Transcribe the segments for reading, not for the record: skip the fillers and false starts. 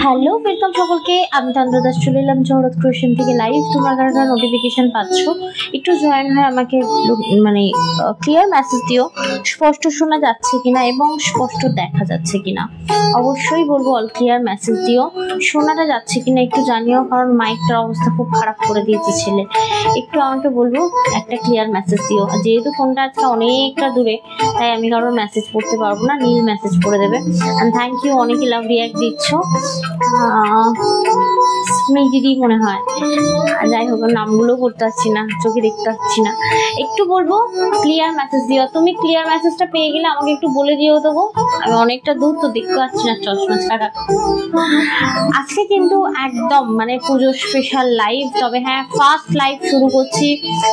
Hello welcome সকলকে, আমি তন্দ্রা দাস চলে এলাম জহরত ক্রিয়েশন থেকে লাইভ। তোমরা যারা নোটিফিকেশন পাচ্ছ একটু জয়েন হয়ে আমাকে মানে ক্লিয়ার মেসেজ দিও, স্পষ্ট শোনা যাচ্ছে কিনা এবং স্পষ্ট দেখা যাচ্ছে কিনা। অবশ্যই বলবো অল ক্লিয়ার মেসেজ দিও, শোনাটা যাচ্ছে কিনা একটু জানিও, কারণ মাইকটার অবস্থা খুব খারাপ করে দিয়েছে ছেলে। একটু আমাকে বলবো একটা ক্লিয়ার মেসেজ দিও। যেহেতু ফোনটা আজকে অনেকটা দূরে, তাই আমি কারোর মেসেজ পড়তে পারবো না, নীল মেসেজ পড়ে দেবে। অ্যান্ড থ্যাংক ইউ, অনেকে লাভ রিয়াক্ট দিচ্ছ। দিদি মনে হয়, যাই হোক নামগুলো করতে পারছি না, চোখে দেখতে পাচ্ছি না। একটু বলবো ক্লিয়ার মেসেজ দিও। তুমি ক্লিয়ার মেসেজটা পেয়ে গেলে আমাকে একটু বলে দিও দেবো, আমি অনেকটা দূর তো দেখতে পাচ্ছি না চশমা ছাড়া। আজকে কিন্তু একদম মানে পুজোর স্পেশাল লাইভ, তবে হ্যাঁ ফার্স্ট লাইভ শুরু করছি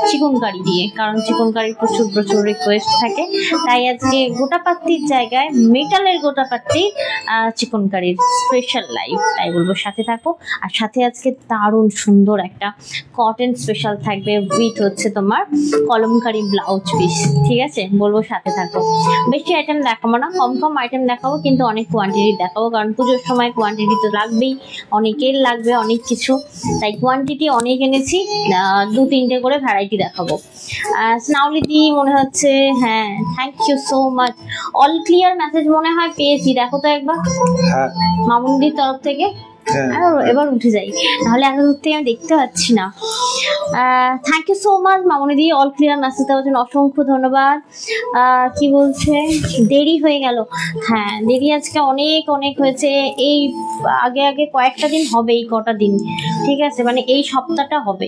চিকন কারি দিয়ে, কারণ চিকন কারির প্রচুর রিকোয়েস্ট থাকে। তাই আজকে গোটাপাত্তির জায়গায় মেটালের গোটাপাত্তির চিকন কারির স্পেশাল লাইভ, তাই বলবো সাথে থাকো। আর সাথে আজকে দারুণ সুন্দর একটা কটন স্পেশাল থাকবে উইথ হচ্ছে তোমার কলমকারি ব্লাউজ পিস, ঠিক আছে? বলবো সাথে থাকো। বেশি আইটেম দেখাবো না, কম আইটেম দেখাবো, কিন্তু অনেক কোয়ান্টিটি দেখাবো, কারণ পুজোর সময় কোয়ান্টিটি তো লাগবেই, অনেকের লাগবে অনেক কিছু, তাই কোয়ান্টিটি অনেক এনেছি, 2-3টে করে ভ্যারাইটি দেখাবো। স্নাউলিদি মনে হচ্ছে, হ্যাঁ thank you so much. All clear message মনে হয় পেয়েছি, দেখো তো একবার মামুনদির তরফ থেকে। এবার উঠে যাই, নাহলে এত দূর থেকে আমি দেখতে পাচ্ছি না। Thank you so much Mamoni di, all clear message দেওয়ার জন্য অসংখ্য ধন্যবাদ। কি বলছে দেরি হয়ে গেল? হ্যাঁ দেরি আজকে অনেক হয়েছে। এই আগে কয়েকটা দিন হবে, এই কটা দিন, ঠিক আছে? মানে এই সপ্তাহটা হবে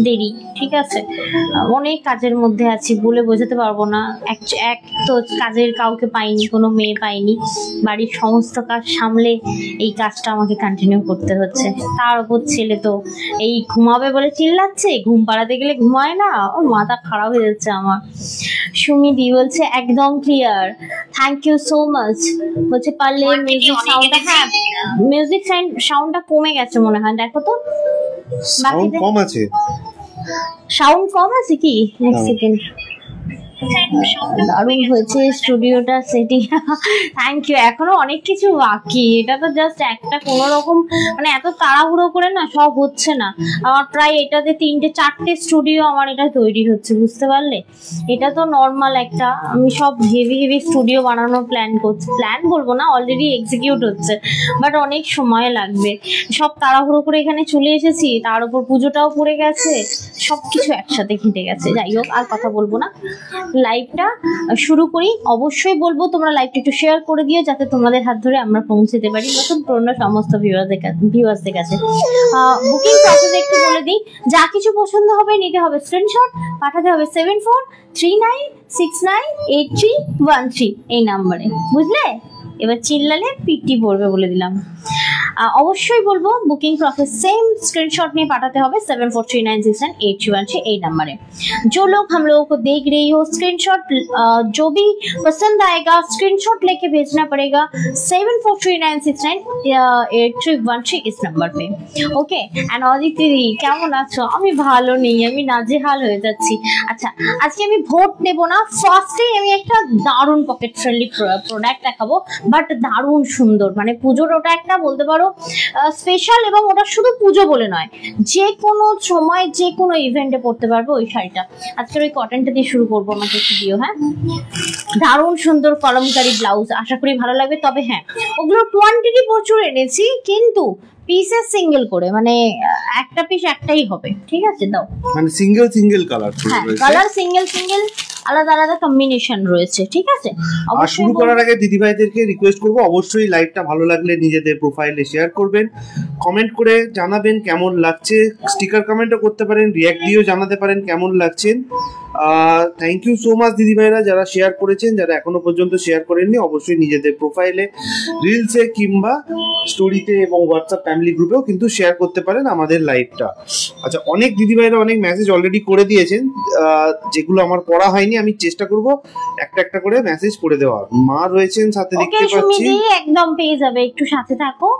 দেরি, ঠিক আছে? অনেক কাজের মধ্যে আছি, বলে বোঝাতে পারবো না। এক তো কাজের কাউকে পাইনি, কোনো মেয়ে পাইনি, বাড়ির সমস্ত কাজ সামলে এই কাজটা আমাকে কন্টিনিউ করতে হচ্ছে। তার উপর ছেলে তো এই ঘুমাবে বলে চিল্লাচ্ছে, ঘুম পাড়াতে গেলে ঘুমায় না, ওর মাথা খারাপ হয়ে যাচ্ছে আমার। সুমিদি বলছে একদম clear, thank you so much. বলছে পারলে মিউজিক সাউন্ডটা, হ্যাঁ মিউজিক সাউন্ডটা কমে গেছে মনে হয়, দেখো তো। সাউন্ড কম আছে, সাউন্ড কম আছে কি? এক সেকেন্ড। দারুণ হয়েছে স্টুডিওটা সেটিং, থ্যাংক ইউ। এখনো অনেক কিছু বাকি, এটা তো জাস্ট একটা কোনো রকম মানে এত তাড়াহুড়ো করে না সব হচ্ছে না। আমার প্রায় এটাতে 3-4টে স্টুডিও আমার এটা তৈরি হচ্ছে, বুঝতে পারলে? এটা তো নর্মাল একটা, আমি সব হেভি স্টুডিও বানানোর প্ল্যান করছি, প্ল্যান বলবো না, অলরেডি এক্সিকিউট হচ্ছে, বাট অনেক সময় লাগবে। সব তাড়াহুড়ো করে এখানে চলে এসেছি, তার উপর পুজোটাও পড়ে গেছে, সব কিছু একসাথে ঘেঁটে গেছে। যাই হোক আর কথা বলবো না, লাইভটা শুরু করি। অবশ্যই বলবো তোমরা লাইভটা একটু শেয়ার করে দিও, যাতে তোমাদের হাত ধরে আমরা পৌঁছতে পারি নতুন পুরনো সমস্ত ভিউয়ার্সদের কাছে। বুকিং প্রসেস একটু বলে দিই, যা কিছু পছন্দ হবে নিতে হবে স্ক্রিনশট, পাঠাতে হবে 7439698313 এই নাম্বারে, বুঝলে? এবার চিল্লালে পিটি পড়বে বলে দিলাম। অবশ্যই বলবো বুকিং প্রসেস सेम स्क्रीनशॉट में पाठाते হবে 7439698313 এই নম্বরে। जो लोग हम लोगों को देख रही हो स्क्रीनशॉट जो भी पसंद आएगा स्क्रीनशॉट लेके भेजना पड़ेगा 7439698313 इस नंबर पे। ओके एंड অদিতি কেমন আছো? আমি ভালো নেই, আমি নাজেহাল হয়ে যাচ্ছি। আচ্ছা আজকে আমি ভোট নেব না, ফার্স্টেই আমি একটা দারুণ পকেট ফ্রেন্ডলি প্রোডাক্ট দেখাবো, বাট দারুণ সুন্দর, মানে পুজোর ওটা একটা বলতে পারো স্পেশাল, এবং ওটা শুধু পুজো বলে নয়, যে কোনো সময় যে কোনো ইভেন্টে পড়তে পারবে ওই শাড়িটা। আজকের ওই কটনটা দিয়ে শুরু করবো আমাদের ভিডিও। হ্যাঁ দারুণ সুন্দর কলমকারি ব্লাউজ, আশা করি ভালো লাগবে। তবে হ্যাঁ ওগুলোর কোয়ান্টিটি প্রচুর এনেছি, কিন্তু পিসেস সিঙ্গেল করে, মানে একটা পিস একটাই হবে, ঠিক আছে? দাও মানে সিঙ্গেল কালার, হ্যাঁ কালার সিঙ্গেল আলাদা কম্বিনেশন রয়েছে, ঠিক আছে? আর শুরু করার আগে দিদি ভাইদেরকে রিকোয়েস্ট করব, অবশ্যই লাইভটা ভালো লাগলে নিজেদের প্রোফাইলে শেয়ার করবেন, কমেন্ট করে জানাবেন কেমন লাগছে, স্টিকার কমেন্টও করতে পারেন, রিঅ্যাক্ট দিয়েও জানাতে পারেন কেমন লাগছেন। থ্যাংক ইউ সো মাচ দিদি ভাইরা যারা শেয়ার করেছেন, যারা এখনো পর্যন্ত শেয়ার করেননি অবশ্যই নিজেদের প্রোফাইলে, রিলসে কিংবা স্টোরিতে এবং হোয়াটসঅ্যাপ ফ্যামিলি গ্রুপেও কিন্তু শেয়ার করতে পারেন আমাদের লাইভটা। আচ্ছা অনেক দিদি ভাইরা অনেক মেসেজ অলরেডি করে দিয়েছেন, যেগুলো আমার পড়া হয়নি, আমি চেষ্টা করব একটা করে মেসেজ করে দেওয়ার। মা রয়েছেন সাথে দেখতে পাচ্ছি, একদম পেয়ে যাবে, একটু সাথে থাকো,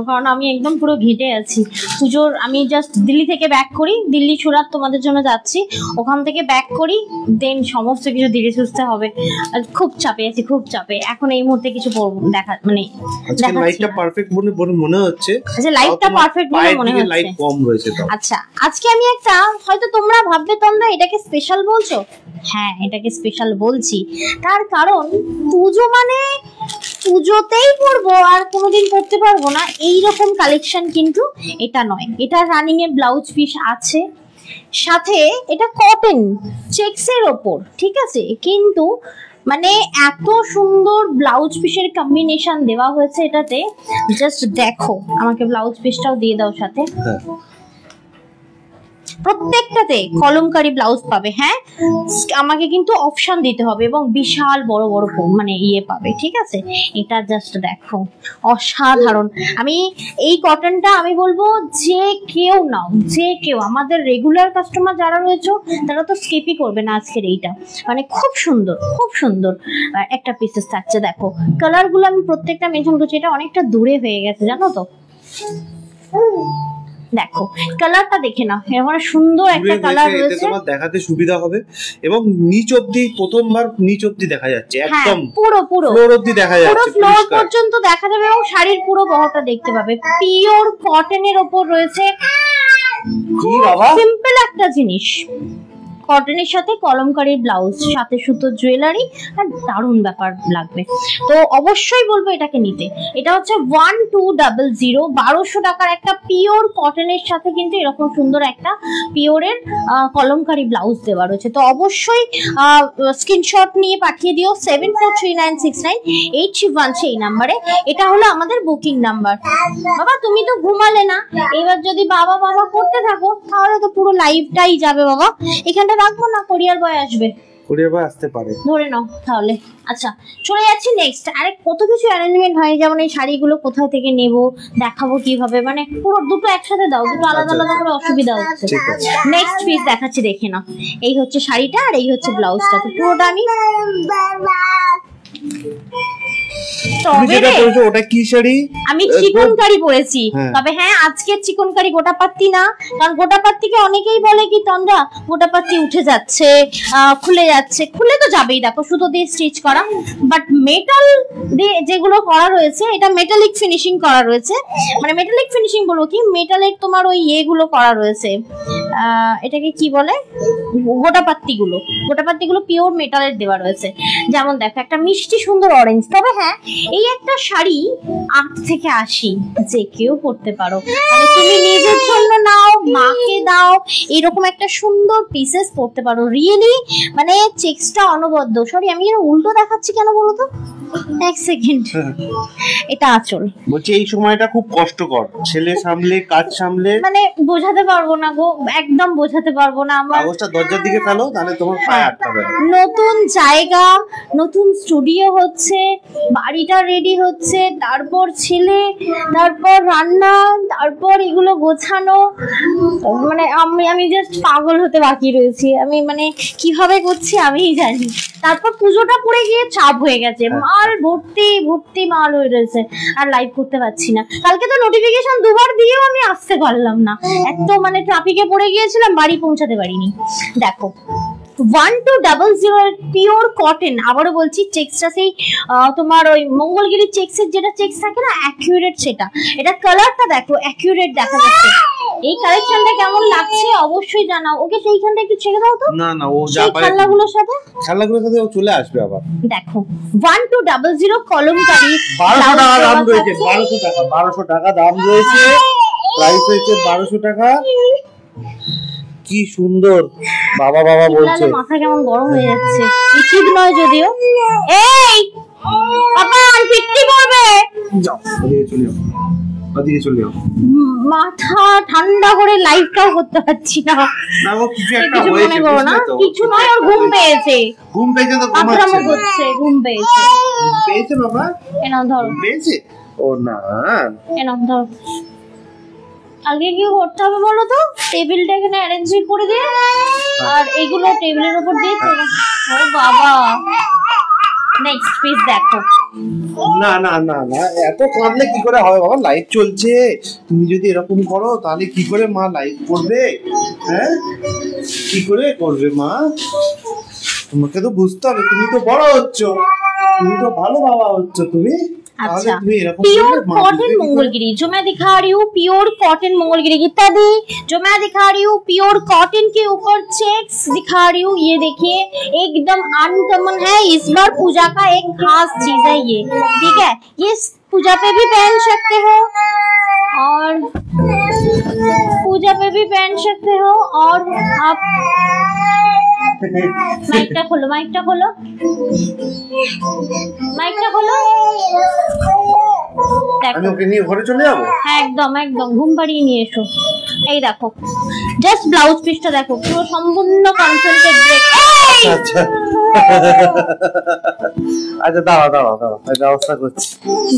কারণ আমি একদম পুরো ঘেটে আছি পুজোর। আমি জাস্ট দিল্লি থেকে ব্যাক করি, দিল্লি সুরাত তোমাদের জন্য যাচ্ছি, ওখান থেকে ব্যাক করি, দেন সমস্ত কিছু ধীরে সুস্থে হবে। খুব চাপে আছি, খুব চাপে এখন এই মুহূর্তে কিছু দেখা মানে আজকে লাইটটা পারফেক্ট মনে হচ্ছে। আচ্ছা লাইটটা পারফেক্ট মনে হচ্ছে, লাইট কম রয়েছে তো। আচ্ছা আজকে আমি একটা, হয়তো তোমরা ভাববে তোমরা এটাকে স্পেশাল বলছো, হ্যাঁ এটাকে স্পেশাল বলছি তার কারণ পুজো মানে পুজোতেই পরবো আর কোনোদিন পরতে পারবো না এইরকম কালেকশন কিন্তু এটা নয়। এটা রানিং এ ব্লাউজ পিস আছে, সাথে এটা কটন চেক্সের ওপর, ঠিক আছে, কিন্তু মানে এত সুন্দর ব্লাউজ পিসের কম্বিনেশন দেওয়া হয়েছে এটাতে, জাস্ট দেখো। আমাকে ব্লাউজ পিসটাও দিয়ে দাও সাথে। প্রত্যেকটাতে কলমকারি ব্লাউজ পাবে, হ্যাঁ আমাকে কিন্তু অপশন দিতে হবে এবং বিশাল বড় বড় মানে ইয়ে পাবে, ঠিক আছে। এটা জাস্ট দেখো অসাধারণ। আমি এই কটনটা আমি বলবো যে কেউ নাও, যে কেউ আমাদের রেগুলার কাস্টমার যারা রয়েছে তারা তো স্কিপই করবে না আজকের এইটা, মানে খুব সুন্দর খুব সুন্দর একটা পিসেস থাকছে। দেখো কালারগুলো আমি প্রত্যেকটা মেনশন করছি, এটা অনেকটা দূরে হয়ে গেছে জানো তো। দেখো কালারটা দেখে নাও, এমন সুন্দর একটা কালার রয়েছে, তোমার দেখাতে সুবিধা হবে এবং নিচ অবধি প্রথমবার নিচ অবধি দেখা যাচ্ছে, একদম পুরো পুরো ফ্লোর অবধি দেখা যাচ্ছে, পুরো ফ্লোর পর্যন্ত দেখা যাবে এবং শাড়ির পুরো বহরটা দেখতে পাবে। পিওর কটনের উপর রয়েছে, কি বাবা সিম্পল একটা জিনিস, কটনের সাথে কলমকারী ব্লাউজ, সাথে সুতো জুয়েলারি, আর দারুণ ব্যাপার লাগবে। তো অবশ্যই বলবো এটাকে নিতে। এটা হচ্ছে 1200, 1200 টাকার একটা পিওর কটনের সাথে কিন্তু এরকম সুন্দর একটা পিওরের কলমকারী ব্লাউজ দেওয়া রয়েছে। তো অবশ্যই স্ক্রিনশট নিয়ে পাঠিয়ে দিও 7439698113 এই নাম্বারে। এটা হলো আমাদের বুকিং নাম্বার। বাবা তুমি তো ঘুমালে না, এবার যদি বাবা বাবা করতে থাকো তাহলে তো পুরো লাইফটাই যাবে বাবা। এখানটা রাখবো না, কোরিয়ার বয় আসবে, কোরিয়ার বয় আসতে পারে, ধরে নাও তাহলে। আচ্ছা চলে যাচ্ছি নেক্সট। আরে কত কিছু অ্যারেঞ্জমেন্ট হয়, যেমন এই শাড়িগুলো কোথা থেকে নেব, দেখাবো কিভাবে, মানে পুরো দুটো একসাথে দাও, দুটো আলাদা আলাদা করে অসুবিধা হচ্ছে। নেক্সট পিস দেখাচ্ছি দেখে নাও। এই হচ্ছে শাড়িটা আর এই হচ্ছে ব্লাউজটা, তো পুরোটা আমি ওটা কি শাড়ি? আমি চিকন কারি পরেছি, তবে হ্যাঁ আজকে চিকন কারি গোটা পাত্তি না, কারণ গোটা পাত্তিকে অনেকেই বলে কি তন্দ্রা গোটা পাত্তি উঠে যাচ্ছে, খুলে যাচ্ছে, খুলে তো যাবেই, দেখো সুতো দিয়ে স্টিচ করা, বাট মেটাল দিয়ে যেগুলো করা রয়েছে এটা মেটালিক ফিনিশিং করা রয়েছে, মানে মেটালিক ফিনিশিং বলবো কি, মেটালের তোমার ওই ইয়েগুলো করা রয়েছে, এটাকে কি বলে, গোটা পাত্তিগুলো পিওর মেটালের দেওয়া রয়েছে। যেমন দেখো একটা মিষ্টি সুন্দর অরেঞ্জ, তবে হ্যাঁ এই একটা শাড়ি 8 থেকে 80 যে কেউ পরতে পারো, মানে তুমি নিজের জন্য নাও, মাকে দাও, এরকম একটা সুন্দর পিসেস পরতে পারো। রিয়েলি মানে চেক্সটা অনবদ্য, সরি আমি উল্টো দেখাচ্ছি কেন বলো তো, এক সেকেন্ড, এটা আঁচল। বলছি এই সময়টা খুব কষ্টকর, ছেলে সামলে কাজ সামলে, মানে বোঝাতে পারবো না গো, একদম বোঝাতে পারবো না। আমার কাগজটা দরজার দিকে ফেলো, তাহলে তোমার পায়ে আটকাবে। নতুন জায়গা, নতুন স্টুডিও হচ্ছে, বাড়িটা রেডি হচ্ছে, তারপর ছেলে, তারপর রান্না, তারপর এগুলো গোছানো, মানে আমি জাস্ট পাগল হতে বাকি রয়েছি। আমি মানে কিভাবে করছি আমিই জানি। তারপর পুজোটা পড়ে গিয়ে চাপ হয়ে গেছে, মাল ভর্তি ভর্তি মাল হয়ে রয়েছে, আর লাইভ করতে পারছি না। কালকে তো নোটিফিকেশন দুবার দিয়েও আমি আসতে পারলাম না, এত মানে ট্রাফিকে পড়ে গিয়েছিলাম, বাড়ি পৌঁছাতে পারিনি। দেখো 1200 পিওর কটন, আবারও বলছি চেক্সটা সেই তোমার ওই মঙ্গলগিরি চেক্সের যেটা চেক্স থাকে না, অ্যাকিউরেট সেটা। এটা কালারটা দেখো অ্যাকিউরেট দেখা যাচ্ছে। এই কালেকশনটা কেমন লাগছে অবশ্যই জানাও। ওকে সেইখানটা একটু ছেড়ে দাও তো। না না, ও যা পারে খেলাগুলোর সাথে ও চলে আসবে আবার। দেখো 1200 কলমকারি, 1200 টাকা দাম রয়েছে, 1200 টাকা দাম রয়েছে, প্রাইস হয়েছে 1200 টাকা। কি সুন্দর, বাবা বাবা বলছে, মাথা কেমন গরম হয়ে যাচ্ছে। উচিত নয় যদিও। এই বাবা ফিরতি পড়বে, যাও ওদিকে চলে যাও, ওদিকে চলে যাও। মাথা ঠান্ডা করে লাইভটাও করতে পারছি না। না ও কিছু একটা হয়েছে, কিছু নয়, ওর ঘুম পেয়েছে, তো ঘুমাচ্ছে, ঘুম পেয়েছে বাবা। এনাও ধরো, পেয়েছে ও না, এনাও ধরো। আগে কি করতে হবে বলো তো, টেবিলটা এখানে অ্যারেঞ্জ করে দিয়ে আর এইগুলো টেবিলের উপর দিয়ে, ও বাবা নেক্সট পিস দেখো। না না না না, এত কাঁদলে কি করে হবে বাবা, লাইভ চলছে, তুমি যদি এরকম করো তাহলে কি করে মা লাইভ করবে? হ্যাঁ কি করে করবে মা? তোমাকে তো বুঝতে হবে, তুমি তো বড় হচ্ছ, তুমি তো ভালো বাবা হচ্ছ তুমি। अच्छा, प्योर कॉटन मंगलगिरी जो मैं दिखा रही हूँ, प्योर कॉटन मंगलगिरी गीता दी जो मैं दिखा रही हूँ, प्योर कॉटन के ऊपर चेक्स दिखा रही हूँ। ये देखिए एकदम अनकॉमन है, इस बार पूजा का एक खास चीज है ये, ठीक है। ये पूजा पे भी पहन सकते हो और पूजा पे भी पहन सकते हो, और आप माइकটা खोलो, माइकটা खोलो, माइकটা खोलो। আমি ওকে নিয়ে ঘরে চলে যাব। হ্যাঁ একদম একদম, ঘুম পাড়িয়ে নিয়ে এসো। এই দেখো জাস্ট ব্লাউজ পিসটা দেখো, পুরো সম্পূর্ণ কনসেন্ট্রেট ব্রেক। আচ্ছা আচ্ছা, দাঁড়াও দাঁড়াও দাঁড়াও, ব্যবস্থা করছি।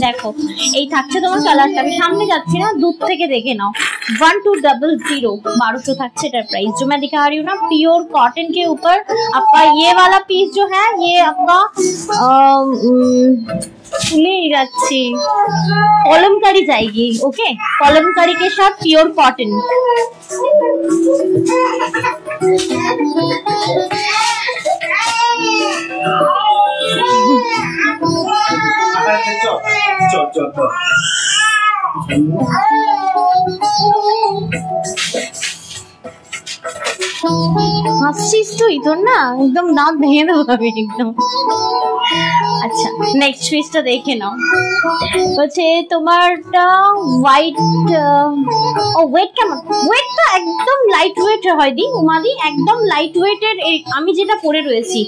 দেখো এই থাকছে তোমার কালারটা, আমি সামনে যাচ্ছি না, দূর থেকে দেখে नाउ 1200 1200 থাকছে এটার প্রাইস। जो मैं दिखा रही हूँ ना, प्योर कॉटन के ऊपर आपका ये वाला पीस जो है, ये आपका भूले যাচ্ছি, কলমকারি जाएगी। ओके, कलमकारी के साथ प्योर कॉटन। চল চল চল। হাসছিস তুই? তোর না একদম দাঁত ভেঙে দেবো আমি একদম। আচ্ছা নেক্সট পিসটা দেখে নাও, হচ্ছে তোমারটা হোয়াইট। ও ওয়েট কেমন? ওয়েটটা একদম লাইট ওয়েট হয় দি উমাদি, একদম লাইট ওয়েটের। আমি যেটা পরে রয়েছি,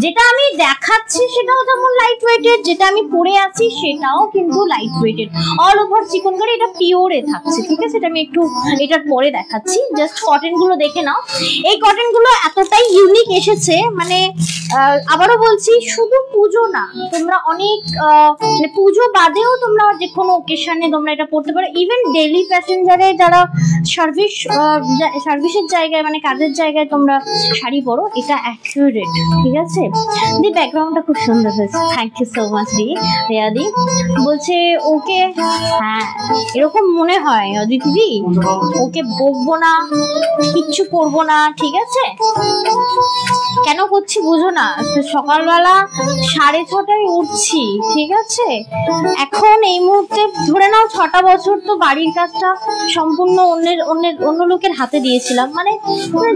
যেটা আমি দেখাচ্ছি সেটাও যেমন লাইট ওয়েটের, যেটা আমি পরে আছি সেটাও কিন্তু লাইট ওয়েটের, অল ওভার চিকন করে। এটা পিওরে থাকছে, ঠিক আছে। এটা আমি একটু এটার পরে দেখাচ্ছি, জাস্ট কটন গুলো দেখে নাও। এই কটন গুলো এতটাই ইউনিক এসেছে, মানে আবারও বলছি, শুধু পুজো না, তোমরা অনেক মানে পুজো বাদেও তোমরা যে কোনো ওকেশনে তোমরা এটা পড়তে পারো। ইভেন ডেইলি প্যাসেঞ্জারে যারা সার্ভিসের জায়গায়, মানে কাজের জায়গায় তোমরা শাড়ি পরো, এটা অ্যাকুরেট, ঠিক আছে। দি ব্যাকগ্রাউন্ডটা খুব সুন্দর হয়েছে, থ্যাংক ইউ সো মাচ দি রেয়াদি। বলছে ওকে, হ্যাঁ এরকম মনে হয় অদিতি দি, ওকে বকবো না, কিচ্ছু করবো না, ঠিক আছে। কেন করছি বুঝো না, সকালবেলা 6:30টায় উঠছি, ঠিক আছে। এখন এই মুহূর্তে ধরে নাও 6টা বছর তো বাড়ির কাজটা সম্পূর্ণ অন্য লোকের হাতে দিয়েছিলাম, মানে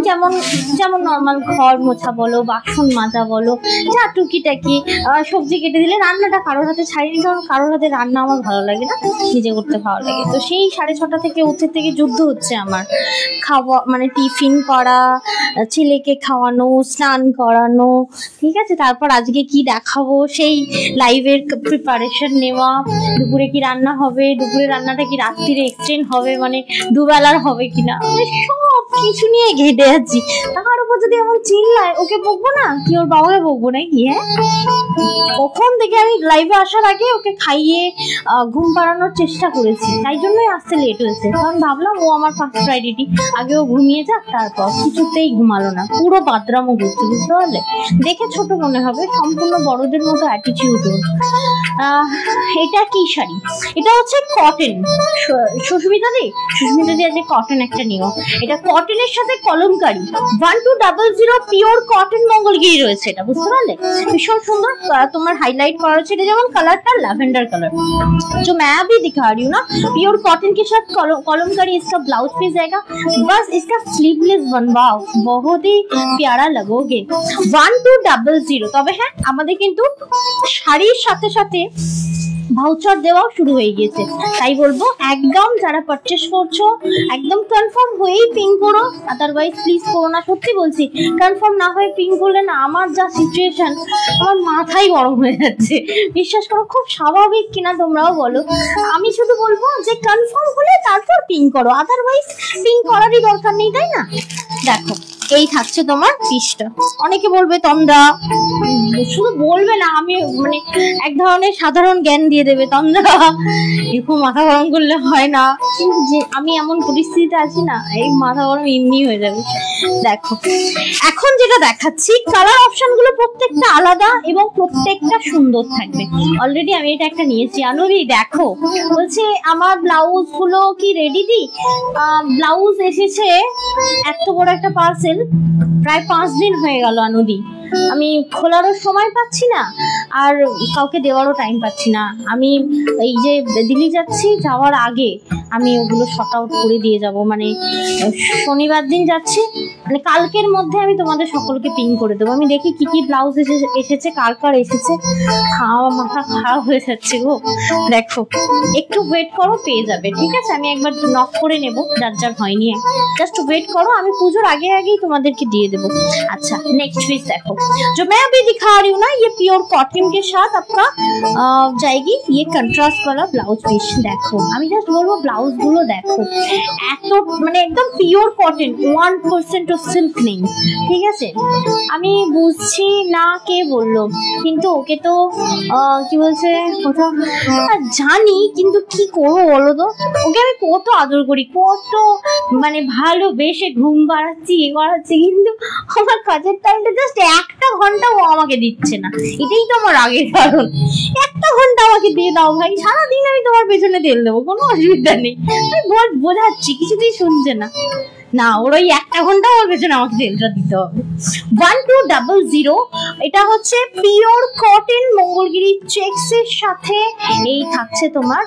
যেমন যেমন নর্মাল ঘর মোছা বলো, বাসন মাজা বলো, যা টুকিটাকি, সবজি কেটে দিলে, রান্নাটা কারোর হাতে ছাড়িনি, কারণ কারোর হাতে রান্না আমার ভালো লাগে না, নিজে করতে ভালো লাগে। তো সেই 6:30 থেকে উঠে থেকে যুদ্ধ হচ্ছে আমার, খাওয়া মানে টিফিন করা, ছেলেকে খাওয়ানো, স্নান করানো, ঠিক আছে। তারপর আজকে কি দেখাবো সেই লাইভের প্রিপারেশন নেওয়া, দুপুরে কি রান্না হবে, দুপুরে রান্নাটা কি রাত্রিরে এক্সটেন্ড হবে, মানে দুবেলার হবে কিনা, সব কিছু নিয়ে ঘেটে যাচ্ছি। তার উপর যদি এমন চিল্লায়, ওকে বকবো না কি, ওর বাবাকে বকবো নাকি? হ্যাঁ, কখন থেকে আমি লাইভে আসার আগে ওকে খাইয়ে ঘুম পাড়ানোর চেষ্টা করেছি, তাই জন্যই আসতে লেট হয়েছে, কারণ ভাবলাম ও আমার ফার্স্ট প্রায়োরিটি, আগে ও ঘুমিয়ে যাক, তারপর কিছুতেই ঘুমালো না, পুরো বাদরামও করছে, বুঝতে পারলে। দেখে ছোট মনে হবে, সম্পূর্ণ বড়দের মতো অ্যাটিটিউড ওর। এটা কি শাড়ি? এটা হচ্ছে কটন। সুস্মিতা দি আজকে কটন একটা নিও, এটা কটনের সাথে কলমকারি 1200 পিওর কটন मंगलगिरी রয়েছে, এটা বুঝতে পারলে, ভীষণ সুন্দর। তোমার হাইলাইট করা হচ্ছে, এটা যেমন কালারটা लैवेंडर कलर जो मैं अभी दिखा रही हूँ ना, प्योर कॉटन के साथ कॉलमकारी इसका ब्लाउज पीस जाएगा, बस इसका स्लीवलेस बनवाओ, बहुत ही प्यारा लगोगे। 1200। তবে হ্যাঁ, আমাদের কিন্তু শাড়ির সাথে সাথে ভাউচার দেওয়াও শুরু হয়ে গিয়েছে, তাই বলবো একদম যারা পারচেস করছো একদম কনফার্ম হয়েই পিং করো, আদারওয়াইজ প্লিজ করো না। সত্যি বলছি, কনফার্ম না হয়ে পিং করলে না, আমার যা সিচুয়েশন, আমার মাথাই গরম হয়ে যাচ্ছে, বিশ্বাস করো। খুব স্বাভাবিক কিনা তোমরাও বলো, আমি শুধু বলবো যে কনফার্ম হলে তারপর পিং করো, আদারওয়াইজ পিং করারই দরকার নেই, তাই না। দেখো এই থাকছে তোমার পিসটা। অনেকে বলবে তন্দ্রা, শুধু বলবে না, আমি মানে এক ধরনের সাধারণ জ্ঞান দিয়ে দেবে, তন্দ্রা এরকম মাথা গরম করলে হয় না, কিন্তু যে আমি এমন পরিস্থিতিতে আছি না, এই মাথা গরম এমনি হয়ে যাবে। দেখো এখন যেটা দেখাচ্ছি, কালার অপশন গুলো প্রত্যেকটা আলাদা এবং প্রত্যেকটা সুন্দর থাকবে। অলরেডি আমি এটা একটা নিয়েছি। আনুরি দেখো, বলছে আমার ব্লাউজ গুলো কি রেডি দি? ব্লাউজ এসেছে এত বড় একটা পার্সেল, প্রায় 5 দিন হয়ে গেল আনুদি। আমি খোলারও সময় পাচ্ছি না, আর কাউকে দেওয়ারও টাইম পাচ্ছি না। আমি এই যে দিল্লি যাচ্ছি, যাওয়ার আগে আমি ওগুলো শর্ট আউট করে দিয়ে যাব, মানে শনিবার দিন যাচ্ছি, মানে কালকের মধ্যে আমি তোমাদের সকলকে পিং করে দেবো। আমি দেখি কি কি ব্লাউজ এসেছে, কার কার এসেছে, খাওয়া মাথা খারাপ হয়ে যাচ্ছে গো। দেখো একটু ওয়েট করো, পেয়ে যাবে, ঠিক আছে? আমি একবার নক করে নেব, যার যার হয়নি, জাস্ট ওয়েট করো, আমি পুজোর आगे আগেই তোমাদেরকে দিয়ে দেবো। अच्छा नेक्स्ट पीस देखो, जो मैं अभी दिखा रही हूँ ना, ये प्योर कॉटन के साथ आपका जाएगी ये कंट्रास्ट वाला ब्लाउज पीस। देखो আমি জাস্ট বলবো ব্লাউজ গুলো দেখো, এত মানে একদম পিওর কটন, 1% অফ সিল্ক নেই, ঠিক আছে? আমি বুঝছি না কে বললো, কিন্তু ওকে তো কি বলছে কোথাও জানি, কিন্তু কি করবো বলো তো? ওকে আমি কত আদর করি, কত মানে ভালোবেসে ঘুম পাড়াচ্ছি, এ করাচ্ছি, কিন্তু আমার কাজের টাইমটা জাস্ট 1 ঘন্টা ও আমাকে দিচ্ছে না। এটাই তো আমার আগের কারণ, 1 ঘন্টা আমাকে দিয়ে দাও ভাই, সারাদিন আমি তোমার পেছনে তেল দেবো, কোনো অসুবিধা নেই। আমি বোঝাচ্ছি, কিছুতেই শুনছে না। না, ওর ওই 1 ঘন্টা ওর পেছনে আমাকে তেলটা দিতে হবে। 1200, এটা হচ্ছে পিওর কটন মঙ্গলগিরি চেক্স এর সাথে এই থাকছে তোমার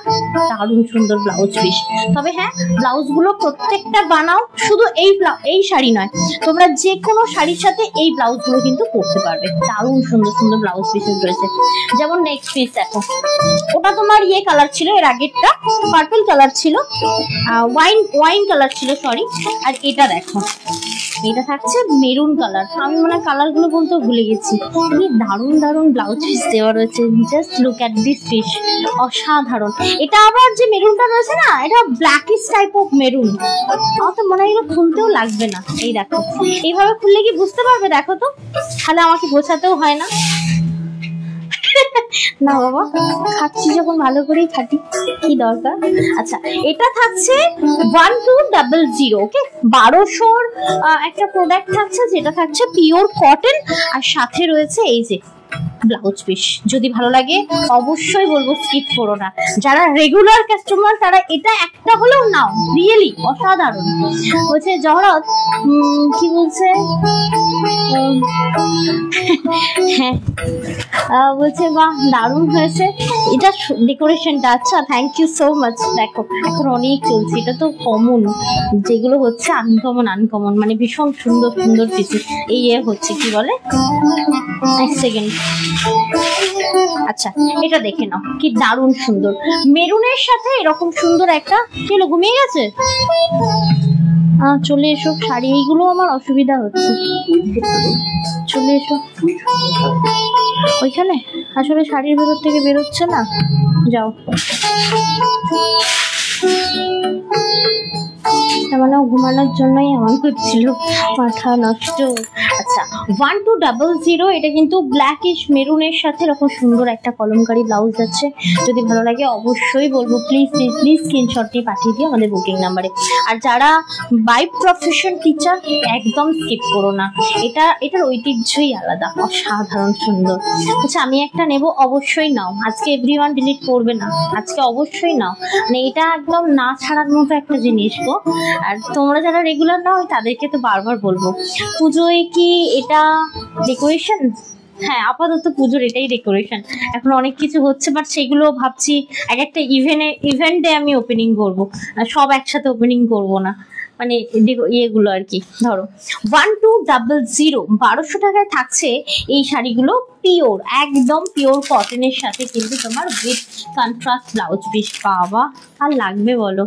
দারুণ সুন্দর ব্লাউজ পিস। তবে হ্যাঁ, ব্লাউজ গুলো প্রত্যেকটা বানাও, শুধু এই শাড়ি নয়, তোমরা যে কোনো শাড়ির সাথে এই ব্লাউজ গুলো কিন্তু পরতে পারবে। দারুণ সুন্দর সুন্দর ব্লাউজ পিসেস রয়েছে। যেমন নেক্সট পিস দেখো, ওটা তোমার ইয়ে কালার ছিল, এর আগেরটা পার্পল কালার ছিল, ওয়াইন কালার ছিল সরি। আর এটা দেখো, এটা থাকছে মেরুন কালার। আমি মনে হয় কালার গুলো বলতে ভুলে গেছি। কি দারুণ দারুণ ব্লাউজ পিস দেওয়া রয়েছে, just look at this piece, অসাধারণ। এটা আবার যে মেরুনটা রয়েছে না, এটা ব্ল্যাকিশ টাইপ অফ মেরুন। আমার তো মনে হয় এগুলো খুলতেও লাগবে না। এই দেখো, এইভাবে খুললে কি বুঝতে পারবে? দেখো তো, তাহলে আমাকে বোঝাতেও হয় না। না বাবা, খাচ্ছি যখন ভালো করেই খাটি, কি দরকার। আচ্ছা, এটা থাকছে 1200, ওকে? 1200 একটা প্রোডাক্ট থাকছে, যেটা থাকছে পিওর কটন, আর সাথে রয়েছে এই যে ব্লাউজ পিস। যদি ভালো লাগে অবশ্যই বলবো স্কিপ করো না। যারা রেগুলার কাস্টমার তারা এটা একটা হলেও নাও, রিয়েলি অসাধারণ। বলছে জহরত কি বলছে, হ্যাঁ বলছে বাহ দারুণ হয়েছে এটা ডেকোরেশনটা। আচ্ছা, থ্যাংক ইউ সো মাচ। দেখো এখন অনেক চলছে, এটা তো কমন, যেগুলো হচ্ছে আনকমন, মানে ভীষণ সুন্দর সুন্দর পিসেস। এই হচ্ছে কি বলে, এক সেকেন্ড। আচ্ছা, এটা দেখে নাও, কি দারুণ সুন্দর মেরুনের সাথে এরকম সুন্দর একটা। চলো, ঘুমিয়ে গেছে? চলে এসো, শাড়ি এইগুলো আমার অসুবিধা হচ্ছে, চলে এসো। ওইখানে আসলে শাড়ির ভেতর থেকে বেরোচ্ছে না, যাও। মানে ঘুমানোর জন্যই এমন করছিল, মাথা নষ্ট। আচ্ছা, 1200, এটা কিন্তু ব্ল্যাকিশ মেরুনের সাথে এরকম সুন্দর একটা কলমকারি ব্লাউজ আছে। যদি ভালো লাগে অবশ্যই বলবো প্লিজ স্ক্রিনশট নিয়ে পাঠিয়ে দিও আমাদের বুকিং নাম্বারে। আর যারা বাই প্রফেশন টিচার, একদম স্কিপ করো না, এটার ঐতিহ্যই আলাদা, অসাধারণ সুন্দর। আচ্ছা, আমি একটা নেব, অবশ্যই নাও। আজকে এভরিওয়ান ডিলিট করবে না, আজকে অবশ্যই নাও, মানে এটা একদম না ছাড়ার মতো একটা জিনিস গো। আর তোমরা যারা রেগুলার নাও তাদেরকে তো বারবার বলবো, পুজোয় কি এটা ডেকোরেশন? হ্যাঁ, আপাতত পুজোর এটাই ডেকোরেশন। এখন অনেক কিছু হচ্ছে, বাট সেগুলো ভাবছি এক একটা ইভেন্টে আমি ওপেনিং করবো, সব একসাথে ওপেনিং করবো না, মানে ইয়েগুলো আর কি। ধরো 1200, 1200 টাকায় থাকছে এই শাড়িগুলো, পিওর একদম পিওর কটনের সাথে কিন্তু তোমার উইথ কন্ট্রাস্ট ব্লাউজ পিস। বাবা আর লাগবে বলো,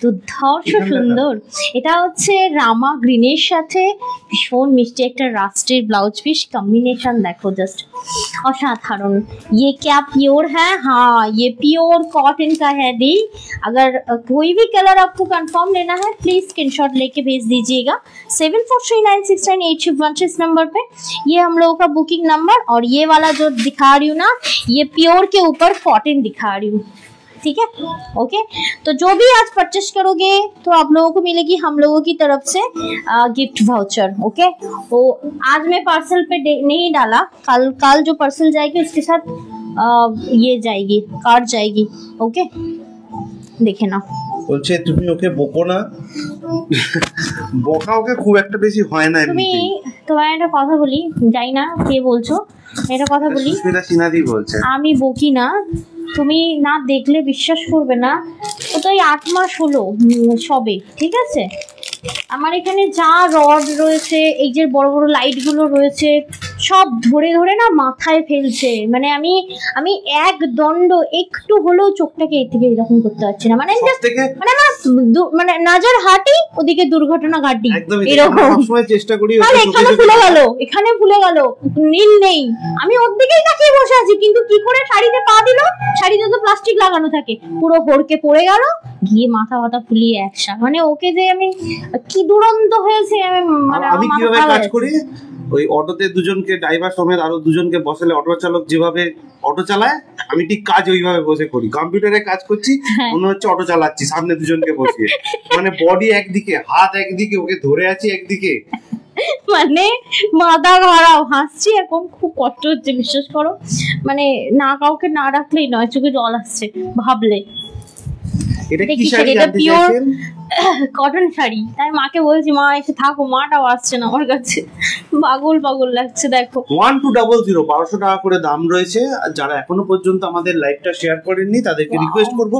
দুর্ধর্ষ সুন্দর। এটা হচ্ছে রামা গ্রিনের সাথে ভীষণ মিষ্টি একটা রাস্টের ব্লাউজ পিস कॉम्बिनेशन देखो जस्ट असाधारण। ये क्या प्योर है? हाँ ये प्योर कॉटन का है दी। अगर कोई भी कलर आपको कंफर्म लेना है प्लीज स्क्रीनशॉट लेके भेज दीजिएगा 7439698616 इस नंबर पे। ये हम लोगों का बुकिंग नंबर, और ये वाला जो दिखा रही हूँ ना ये प्योर के ऊपर कॉटन दिखा रही हूँ, ठीक है ओके। तो जो भी आज परचेस करोगे तो आप लोगों को मिलेगी हम लोगों की तरफ से गिफ्ट वाउचर, ओके। तो आज मैं पार्सल पे नहीं डाला, कल जो पार्सल जाएगी उसके साथ ये जाएगी, कार्ड जाएगी, ओके। देखे ना বলছে তুমি ওকে বকো না, বকা ওকে খুব একটা বেশি হয় না। তুমি তোমার একটা কথা বলি, যাই না কে বলছো, একটা কথা বলি, সুস্মিতা সিনহাদি বলছে আমি বকি না, তুমি না দেখলে বিশ্বাস করবে না। ও তো এই 8 মাস হলো সবে, ঠিক আছে। আমার এখানে যা রড রয়েছে, এই যে বড় বড় লাইট গুলো রয়েছে সব ধরে ধরে না মাথায় ফেলছে। মানে আমি এক দণ্ড একটু হলেও চোখটাকে এর থেকে এরকম করতে পারছি না। মানে মানে না মানে নজর হাঁটি ওদিকে দুর্ঘটনা ঘাটি এরকম। সবসময় চেষ্টা করি এখানে ভুলে গেল, এখানে ভুলে গেল, নীল নেই। আমি ওর দিকেই তাকিয়ে বসে আছি, কিন্তু কি করে শাড়িতে পা দিল, শাড়িতে তো প্লাস্টিক লাগানো থাকে, পুরো হড়কে পড়ে গেল, গিয়ে মাথা ফুলিয়ে একসা। মানে ওকে যে আমি কি দুরন্ত হয়েছে আমি কিভাবে কাজ করি, ওই অটোতে দুজনকে ড্রাইভার সমেত আরো দুজনকে বসালে অটো চালক যেভাবে অটো চালায় আমি ঠিক কাজ ওইভাবে বসে করি। কম্পিউটারে কাজ করছি মনে হচ্ছে অটো চালাচ্ছি, সামনে দুজনকে বসিয়ে, মানে বডি একদিকে, হাত একদিকে, ওকে ধরে আছি একদিকে, মানে মাথা খারাপ। হাসছি এখন, খুব কষ্ট হচ্ছে বিশ্বাস করো। মানে না কাউকে না রাখলেই নয়, চোখে জল আসছে ভাবলে। এটা কি শাড়ি জানতে চাইছেন? কটন শাড়ি। তাই মাকে বলছি মা এসে থাকো, মাটাও আসছে না আমার কাছে, পাগল লাগছে। দেখো 1200 1200 টাকা করে দাম রয়েছে। আর যারা এখনো পর্যন্ত আমাদের লাইভটা শেয়ার করেননি তাদেরকে রিকোয়েস্ট করব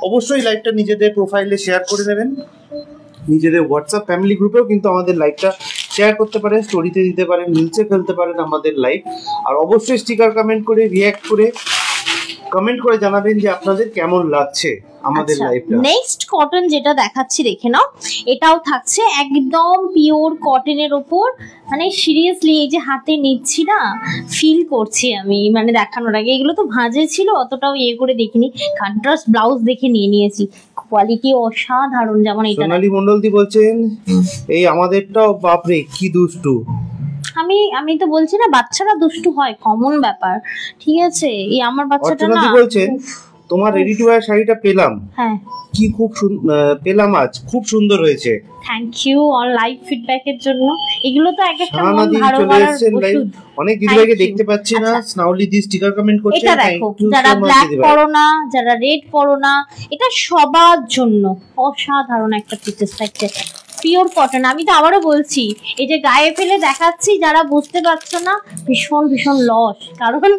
অবশ্যই লাইভটা নিজেদের প্রোফাইলে শেয়ার করে নেবেন। নিজেদের হোয়াটসঅ্যাপ ফ্যামিলি গ্রুপেও কিন্তু আমাদের লাইভটা শেয়ার করতে পারেন, স্টোরিতে দিতে পারেন, রিলসে ফেলতে পারেন আমাদের লাইভ। আর অবশ্যই স্টিকার কমেন্ট করে রিঅ্যাক্ট করে কমেন্ট করে জানাবেন যে আপনাদের কেমন লাগছে আমাদের লাইভটা। নেক্সট কটন যেটা দেখাচ্ছি দেখে নাও, এটাও থাকছে একদম পিওর কটনের উপর। মানে সিরিয়াসলি এই যে হাতে নিচ্ছি না, ফিল করছি আমি, মানে দেখানোর আগে। এগুলো তো ভাঁজে ছিল, অতটাও ইয়ে করে দেখিনি, কন্ট্রাস্ট ব্লাউজ দেখে নিয়ে নিয়েছি, কোয়ালিটি অসাধারণ। যেমন এটা সোনালী মণ্ডলদি বলছেন এই আমাদেরটাও বাপরে কি দুষ্টু। আমি তো বলছি না বাচ্চারা দুষ্টু হয়, কমন ব্যাপার, ঠিক আছে। এই আমার বাচ্চাটা না বলছেন তোমার রেডি টু ওয়্যার শাড়িটা পেলাম, হ্যাঁ কি খুব পেলাম আজ, খুব সুন্দর হয়েছে। থ্যাংক ইউ অন লাইভ ফিডব্যাকের জন্য। এগুলো তো এক একটা মন ভালো করার ওষুধ। অনেক দিদিভাইকে দেখতে পাচ্ছি না, স্নাউলি দি স্টিকার কমেন্ট করছে। এটা দেখো, যারা ব্ল্যাক পরো না, যারা রেড পরো না, এটা সবার জন্য অসাধারণ একটা পিসেস থাকছে, পিওর কটন। আমি তো আবারও বলছি, এই যে গায়ে ফেলে দেখাচ্ছি, যারা বুঝতে পারছো না ভীষণ লস। কারণ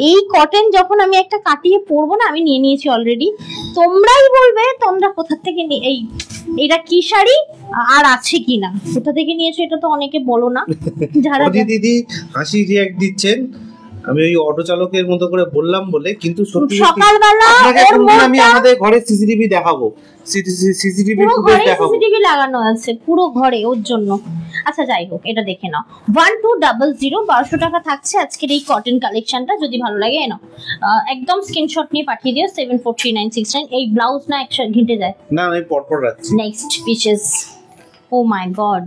এই কটন যখন আমি একটা কাটিয়ে পরবো না, আমি নিয়ে নিয়েছি অলরেডি, তোমরাই বলবে তোমরা কোথা থেকে এটা কি শাড়ি আর আছে কিনা, কোথা থেকে নিয়েছো। এটা তো অনেকে বলো না যারা। দিদি হাসি রিঅ্যাক্ট দিচ্ছেন, আমি ওই অটো চালকের মতো করে বললাম বলে, কিন্তু সত্যি সকালবেলা আমি আমাদের ঘরে সিসিটিভি দেখাবো, সিসিটিভি ফুটেজ দেখাবো, সিসিটিভি লাগানো আছে পুরো ঘরে ওর জন্য। আচ্ছা যাই হোক, এটা দেখে নাও 1200 1200 টাকা থাকছে আজকের এই কটন কালেকশনটা। যদি ভালো লাগে এনো একদম স্ক্রিনশট নিয়ে পাঠিয়ে দিও 743969। এই ব্লাউজ না একসাথে ঘেঁটে যায় না, আমি পরপর রাখছি। নেক্সট পিসেস, ও মাই গড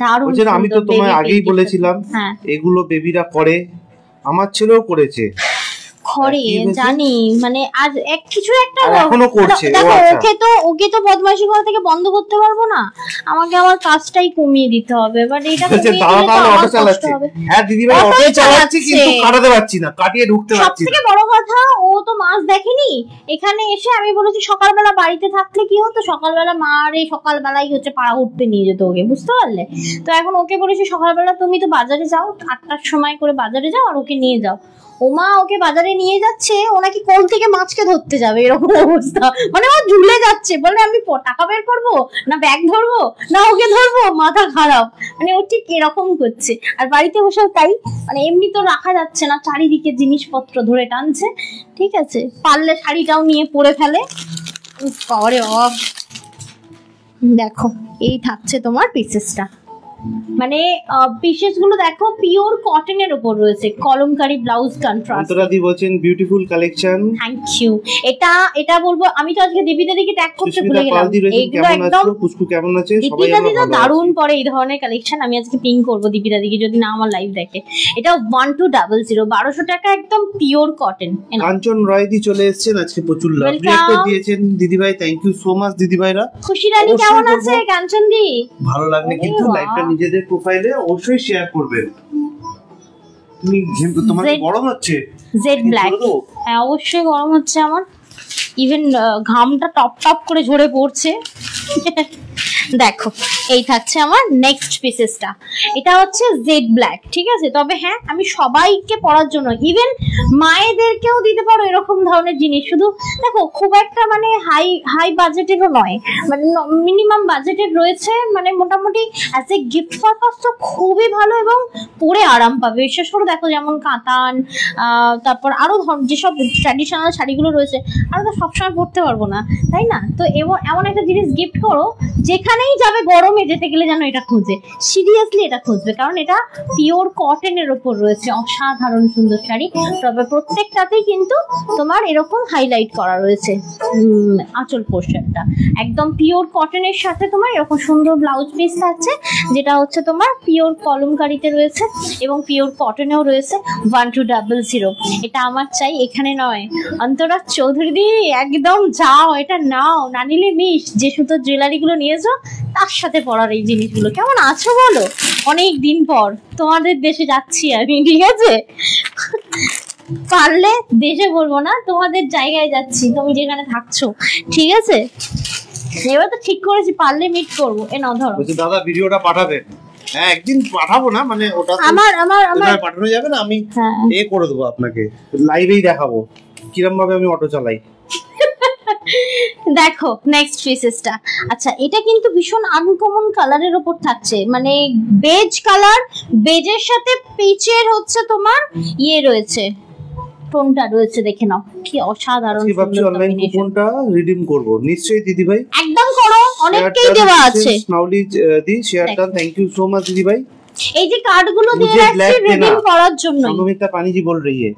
দারুণ। আমি তো তোমায় আগেই বলেছিলাম এগুলো বেবিরা করে, আমার ছেলেও করেছে, ঘরে জানি। মানে আজ কিছু একটা এখনো করছে। ওকে তো বদমাইশি করা থেকে বন্ধ করতে পারবো না, আমাকে আমার কাজটাই কমিয়ে দিতে হবে। বাট এটা হ্যাঁ দিদি ভাই অটো চালাচ্ছি কিন্তু কাটাতে পারছি না, কাটিয়ে ঢুকতে পারছি না। সবথেকে বড় কথা, ও তো মাছ দেখেনি। এখানে এসে আমি বলেছি সকালবেলা বাড়িতে থাকলে কি হতো, সকালবেলা মা আরে সকালবেলাই হচ্ছে পাড়া উঠতে নিয়ে যেত ওকে, বুঝতে পারলে। তো এখন ওকে বলেছি সকালবেলা তুমি তো বাজারে যাও, 8টার সময় করে বাজারে যাও আর ওকে নিয়ে যাও। ওমা ওকে বাজারে নিয়ে যাচ্ছে, ও নাকি কোল থেকে মাছকে ধরতে যাবে, এরকম অবস্থা। মানে ও ঝুলে যাচ্ছে, বলে আমি টাকা বের করবো না ব্যাগ ধরবো না ওকে ধরবো, মাথা খারাপ। মানে ও ঠিক এরকম করছে। আর বাড়িতে বসেও তাই, মানে এমনি তো রাখা যাচ্ছে না, চারিদিকে জিনিসপত্র ধরে টানছে, ঠিক আছে। পারলে শাড়িটাও নিয়ে পরে ফেলে। দেখো এই থাকছে তোমার পিসেসটা, মানে পিসেস গুলো দেখো পিওর কটনের উপর রয়েছে, কলমকারি ব্লাউজ কন্ট্রাস্ট। অন্তরাদি বলছেন বিউটিফুল কালেকশন, থ্যাংক ইউ। এটা বলবো, আমি তো আজকে দীপিতা দিকে ট্যাগ করতে ভুলে গেলাম। এইগুলো একদম পুষ্কু কেমন আছে সবাই দীপিতা দি তো দারুণ পরে এই ধরনের কালেকশন। আমি আজকে পিং করব দীপিতা দিকে যদি না আমার লাইভ দেখে। এটা 1200 1200 টাকা একদম পিওর কটন। কাঞ্চন রয় দি চলে এসেছেন আজকে, প্রচুর লাভ রিঅ্যাক্ট দিয়েছেন দিদিভাই, থ্যাংক ইউ সো মাচ দিদিভাইরা। খুশি রানী কেমন আছে কাঞ্চন দি? ভালো লাগলে কিন্তু লাইভটা নিজেদের প্রোফাইলে অবশ্যই শেয়ার করবেন। তুমি তোমার গরম হচ্ছে? জেড ব্ল্যাক, হ্যাঁ অবশ্যই গরম হচ্ছে আমার, ইভেন ঘামটা টপ টপ করে ঝরে পড়ছে। দেখো এই থাকছে আমার নেক্সট পিসেসটা, এটা হচ্ছে জেড ব্ল্যাক, ঠিক আছে। তবে হ্যাঁ আমি সবাইকে পরার জন্য, ইভেন মায়েদেরকেও দিতে পারো এরকম ধরনের জিনিস। শুধু দেখো খুব একটা মানে হাই বাজেটেরও নয়, মানে মিনিমাম বাজেটের রয়েছে, মানে মোটামুটি অ্যাজ এ গিফট পারপাস তো খুবই ভালো এবং পরে আরাম পাবে। বিশেষ করে দেখো যেমন কাতান, তারপর আরো যেসব ট্র্যাডিশনাল শাড়িগুলো রয়েছে, আর তো সবসময় পরতে পারবো না, তাই না? তো এমন একটা জিনিস গিফট করো যেখানেই যাবে গরমে যেতে গেলে যেন এটা খুঁজে, সিরিয়াসলি এটা খুঁজবে, কারণ এটা পিওর কটনের ওপর রয়েছে। অসাধারণ সুন্দর শাড়ি, তবে প্রত্যেকটাতেই কিন্তু তোমার এরকম হাইলাইট করা রয়েছে আঁচল পোর্শনটা, একদম পিওর কটনের সাথে তোমার এরকম সুন্দর ব্লাউজ পিস থাকছে, যেটা হচ্ছে তোমার পিওর কলমকারিতে রয়েছে এবং পিওর কটনেও রয়েছে। 1200। এটা আমার চাই, এখানে নয়। অন্তরা চৌধুরী দি একদম যাও, এটা নাও, না নিলে মিস। যে সুতোর জুয়েলারি গুলো নিয়েছো তার সাথে পরার এই জিনিসগুলো। কেমন আছো বলো? অনেক দিন পর তোমাদের দেশে যাচ্ছি আমি, ঠিক আছে? পারলে দেশে বলবো না, তোমাদের জায়গায় যাচ্ছি, তুমি যেখানে থাকছো, ঠিক আছে? এবার তো ঠিক করেছি পারলে মিট করবো। এ নাও ধরো। বলছি দাদা ভিডিওটা পাঠাবেন? হ্যাঁ একদিন পাঠাবো না, মানে ওটা আমার পাঠানো যাবে না, আমি এ করে দেবো আপনাকে, লাইভেই দেখাবো কিরম ভাবে আমি অটো চালাই। দেখো নেক্সট পিসেসটা, আচ্ছা এটা কিন্তু ভীষণ আনকমন কালারের উপর থাকছে, মানে বেজ কালার, বেজের সাথে পিচের হচ্ছে তোমার ইয়ে রয়েছে, টোনটা রয়েছে, দেখে নাও কি অসাধারণ সুন্দর অনলাইন কুপনটা রিডিম করব নিশ্চয়ই দিদি ভাই, একদম করো, অনেককেই দেওয়া আছে। স্নাউলি দি শেয়ারটা, থ্যাংক ইউ সো মাচ দিদি ভাই। এই যে কার্ডগুলো দিয়ে রাখছি রিডিম করার জন্য। অনুমিতা पानी जी बोल रही है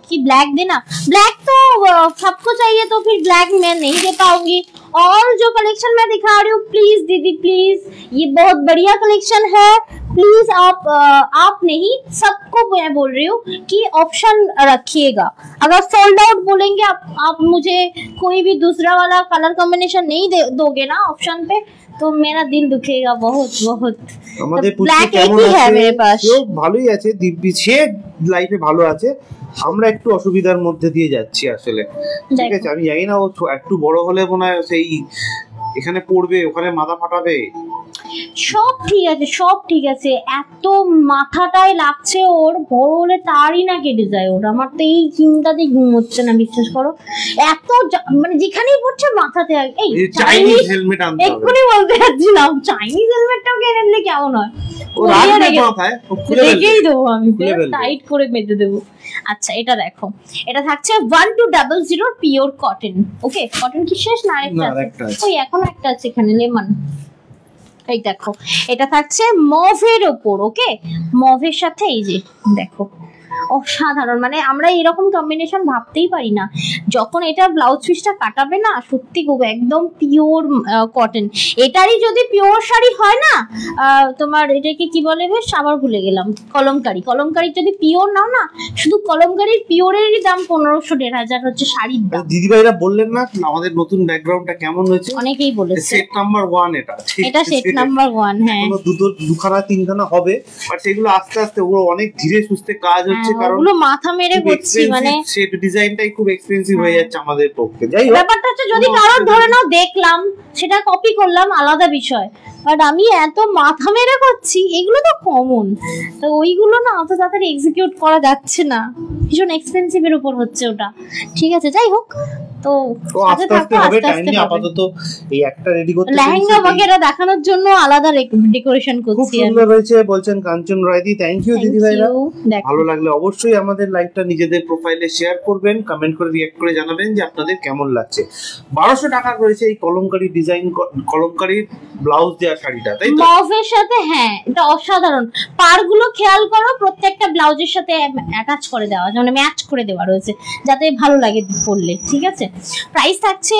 कि ब्लैक देना, ब्लैक तो सबको चाहिए, तो फिर ब्लैक मैं नहीं दे पाऊंगी। और जो कलेक्शन मैं दिखा रही हूँ प्लीज दीदी प्लीज, ये बहुत बढ़िया कलेक्शन है, प्लीज आप नहीं सबको मैं बोल रही हूँ कि ऑप्शन रखिएगा। अगर सोल्ड आउट बोलेंगे आप मुझे कोई भी दूसरा वाला कलर कॉम्बिनेशन नहीं दोगे ना ऑप्शन पे, तो मेरा दिल दुखेगा बहुत बहुत। আমাদের ব্ল্যাক একই है मेरे पास, ভালোই আছে দিব্যি, সে লাইফে ভালো আছে, আমরা একটু অসুবিধার মধ্যে দিয়ে যাচ্ছি আসলে, ঠিক আছে? আমি জানি না ও একটু বড় হলে মনে হয় সেই এখানে পড়বে, ওখানে মাথা ফাটাবে, সব ঠিক আছে, সব ঠিক আছে। এত মাথাটাই লাগছে ওর, বড় হলে তারই না কেটে যায় ওর। আমার তো এই চিন্তাতেই ঘুম হচ্ছে না, বিশ্বাস করো। এত মানে যেখানেই পড়ছে মাথাতে এই চাইনিজ হেলমেট আনতে হবে, এক্ষুনি বলতে যাচ্ছিলাম চাইনিজ হেলমেটটাও কিনে দিলে কেমন হয়? রেখেই দেবো আমি, টাইট করে বেঁধে দেবো। আচ্ছা এটা দেখো, এটা থাকছে 1200 পিওর কটন। ওকে, কটন কি শেষ না আরেকটা আছে? ওই এখনো একটা আছে এখানে, লেমন। এই দেখো এটা থাকছে মভের ওপর, ওকে, মভের সাথে এই যে দেখো অসাধারণ, মানে আমরা এরকম কম্বিনেশন ভাবতেই পারি না। যখন এটা ব্লাউজ পিসটা কাটাবে না, সত্যি খুব একদম পিওর কটন। এটারই যদি পিওর শাড়ি হয় না, তোমার এটাকে কি বলে বেশ, আবার ভুলে গেলাম, কলমকারি। কলমকারির যদি পিওর নাও না, শুধু কলমকারির পিওরেরই দাম 1500-1500 হচ্ছে শাড়ির দাম। দিদিভাইরা বললেন না আমাদের নতুন ব্যাকগ্রাউন্ডটা কেমন হয়েছে? অনেকেই বলেছে সেট নাম্বার 1 এটা সেট নাম্বার 1। হ্যাঁ দুখানা তিনখানা হবে, বাট সেগুলো আস্তে আস্তে ওগুলো অনেক ধীরে সুস্থে কাজ হচ্ছে, কারণ ওগুলো মাথা মেরে করছি, মানে সেট ডিজাইনটাই খুব এক্সপেন্সিভ হয়ে যাচ্ছে আমাদের পক্ষে। যাই হোক, ব্যাপারটা হচ্ছে যদি কারোর ধরে নাও দেখলাম, সেটা কপি করলাম আলাদা বিষয়, বাট আমি এত মাথা মেরে করছি, এগুলো তো কমন, তো ওইগুলো না অত তাড়াতাড়ি এক্সিকিউট করা যাচ্ছে না, ভীষণ এক্সপেন্সিভের উপর হচ্ছে ওটা, ঠিক আছে? যাই হোক, তো আস্তে আস্তে হবে, টাইম নিয়ে আপাতত এই একটা রেডি করতে লেহেঙ্গা বগেরা দেখানোর জন্য আলাদা ডেকোরেশন খুব করছি। সুন্দর হয়েছে বলছেন কাঞ্চন রায়দি। থ্যাংক ইউ দিদি ভাইরা। ভালো লাগলে অবশ্যই আমাদের লাইভটা নিজেদের প্রোফাইলে শেয়ার করবেন, কমেন্ট করে রিঅ্যাক্ট করে জানাবেন যে আপনাদের কেমন লাগছে। 1200 টাকা রয়েছে এই কলমকারী ডিজাইন, কলমকারী ব্লাউজ দেওয়া শাড়িটা, তাই তো? মফের সাথে, হ্যাঁ এটা অসাধারণ। পাড়গুলো খেয়াল করো, প্রত্যেকটা ব্লাউজের সাথে অ্যাটাচ করে দেওয়া, মানে ম্যাচ করে দেওয়া রয়েছে যাতে ভালো লাগে পরলে। ঠিক আছে, প্রাইস থাকছে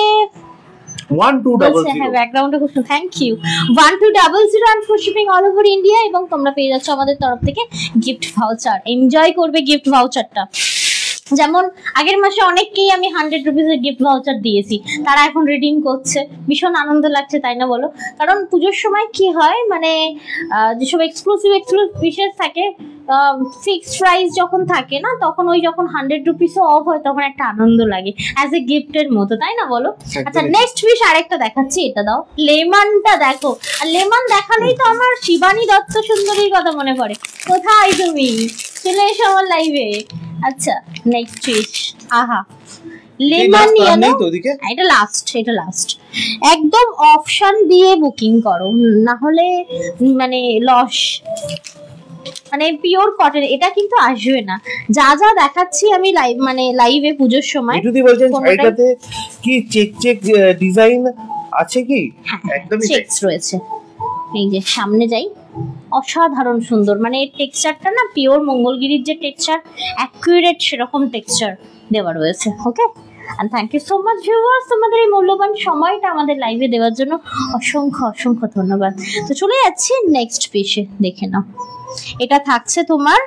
1200। হ্যাঁ, ব্যাকগ্রাউন্ডে খুব thank you. 1200 and for shipping all over India। এবং তোমরা পেয়ে যাচ্ছ আমাদের তরফ থেকে গিফট ভাউচার। এনজয় করবে গিফট ভাউচারটা। যেমন আগের মাসে অনেককেই আমি 100 রুপিসের গিফট ভাউচার দিয়েছি, তারা এখন রিডিম করছে, ভীষণ আনন্দ লাগছে, তাই না বলো? কারণ পুজোর সময় কি হয়, মানে যেসব এক্সক্লুসিভ পিসেস থাকে, ফিক্সড প্রাইস যখন থাকে না, তখন ওই যখন 100 রুপিসও অফ হয় তখন একটা আনন্দ লাগে, অ্যাজ এ গিফটের মতো, তাই না বলো? আচ্ছা, নেক্সট পিস আরেকটা দেখাচ্ছি, এটা দাও। লেমনটা দেখো, আর লেমন দেখালেই তো আমার শিবানী দত্ত সুন্দরীর কথা মনে পড়ে। কোথায় তুমি? চলে এসো আমার লাইভে। আচ্ছা, নেক্সট পিস, আহা লেমন ইয়েলো। এটা লাস্ট। একদম অপশন দিয়ে বুকিং করো, না হলে মানে লস। মানে পিওর কটন, এটা কিন্তু আসবে না। যা যা দেখাচ্ছি আমি লাইভে পুজোর সময়। যদি বলছেন শাড়িটাতে কি চেক ডিজাইন আছে কি? একদমই চেক রয়েছে। এই যে সামনে যাই, অসাধারণ সুন্দর, মানে এর টেক্সচারটা না পিওর মঙ্গলগিরির যে টেক্সচার, অ্যাকুরেট সেরকম টেক্সচার দেওয়া রয়েছে। ওকে, and thank you so much viewers, তোমাদের এই মূল্যবান সময়টা আমাদের লাইভে দেওয়ার জন্য অসংখ্য ধন্যবাদ। তো চলে যাচ্ছি নেক্সট পিসে, দেখে নাও। এটা থাকছে তোমার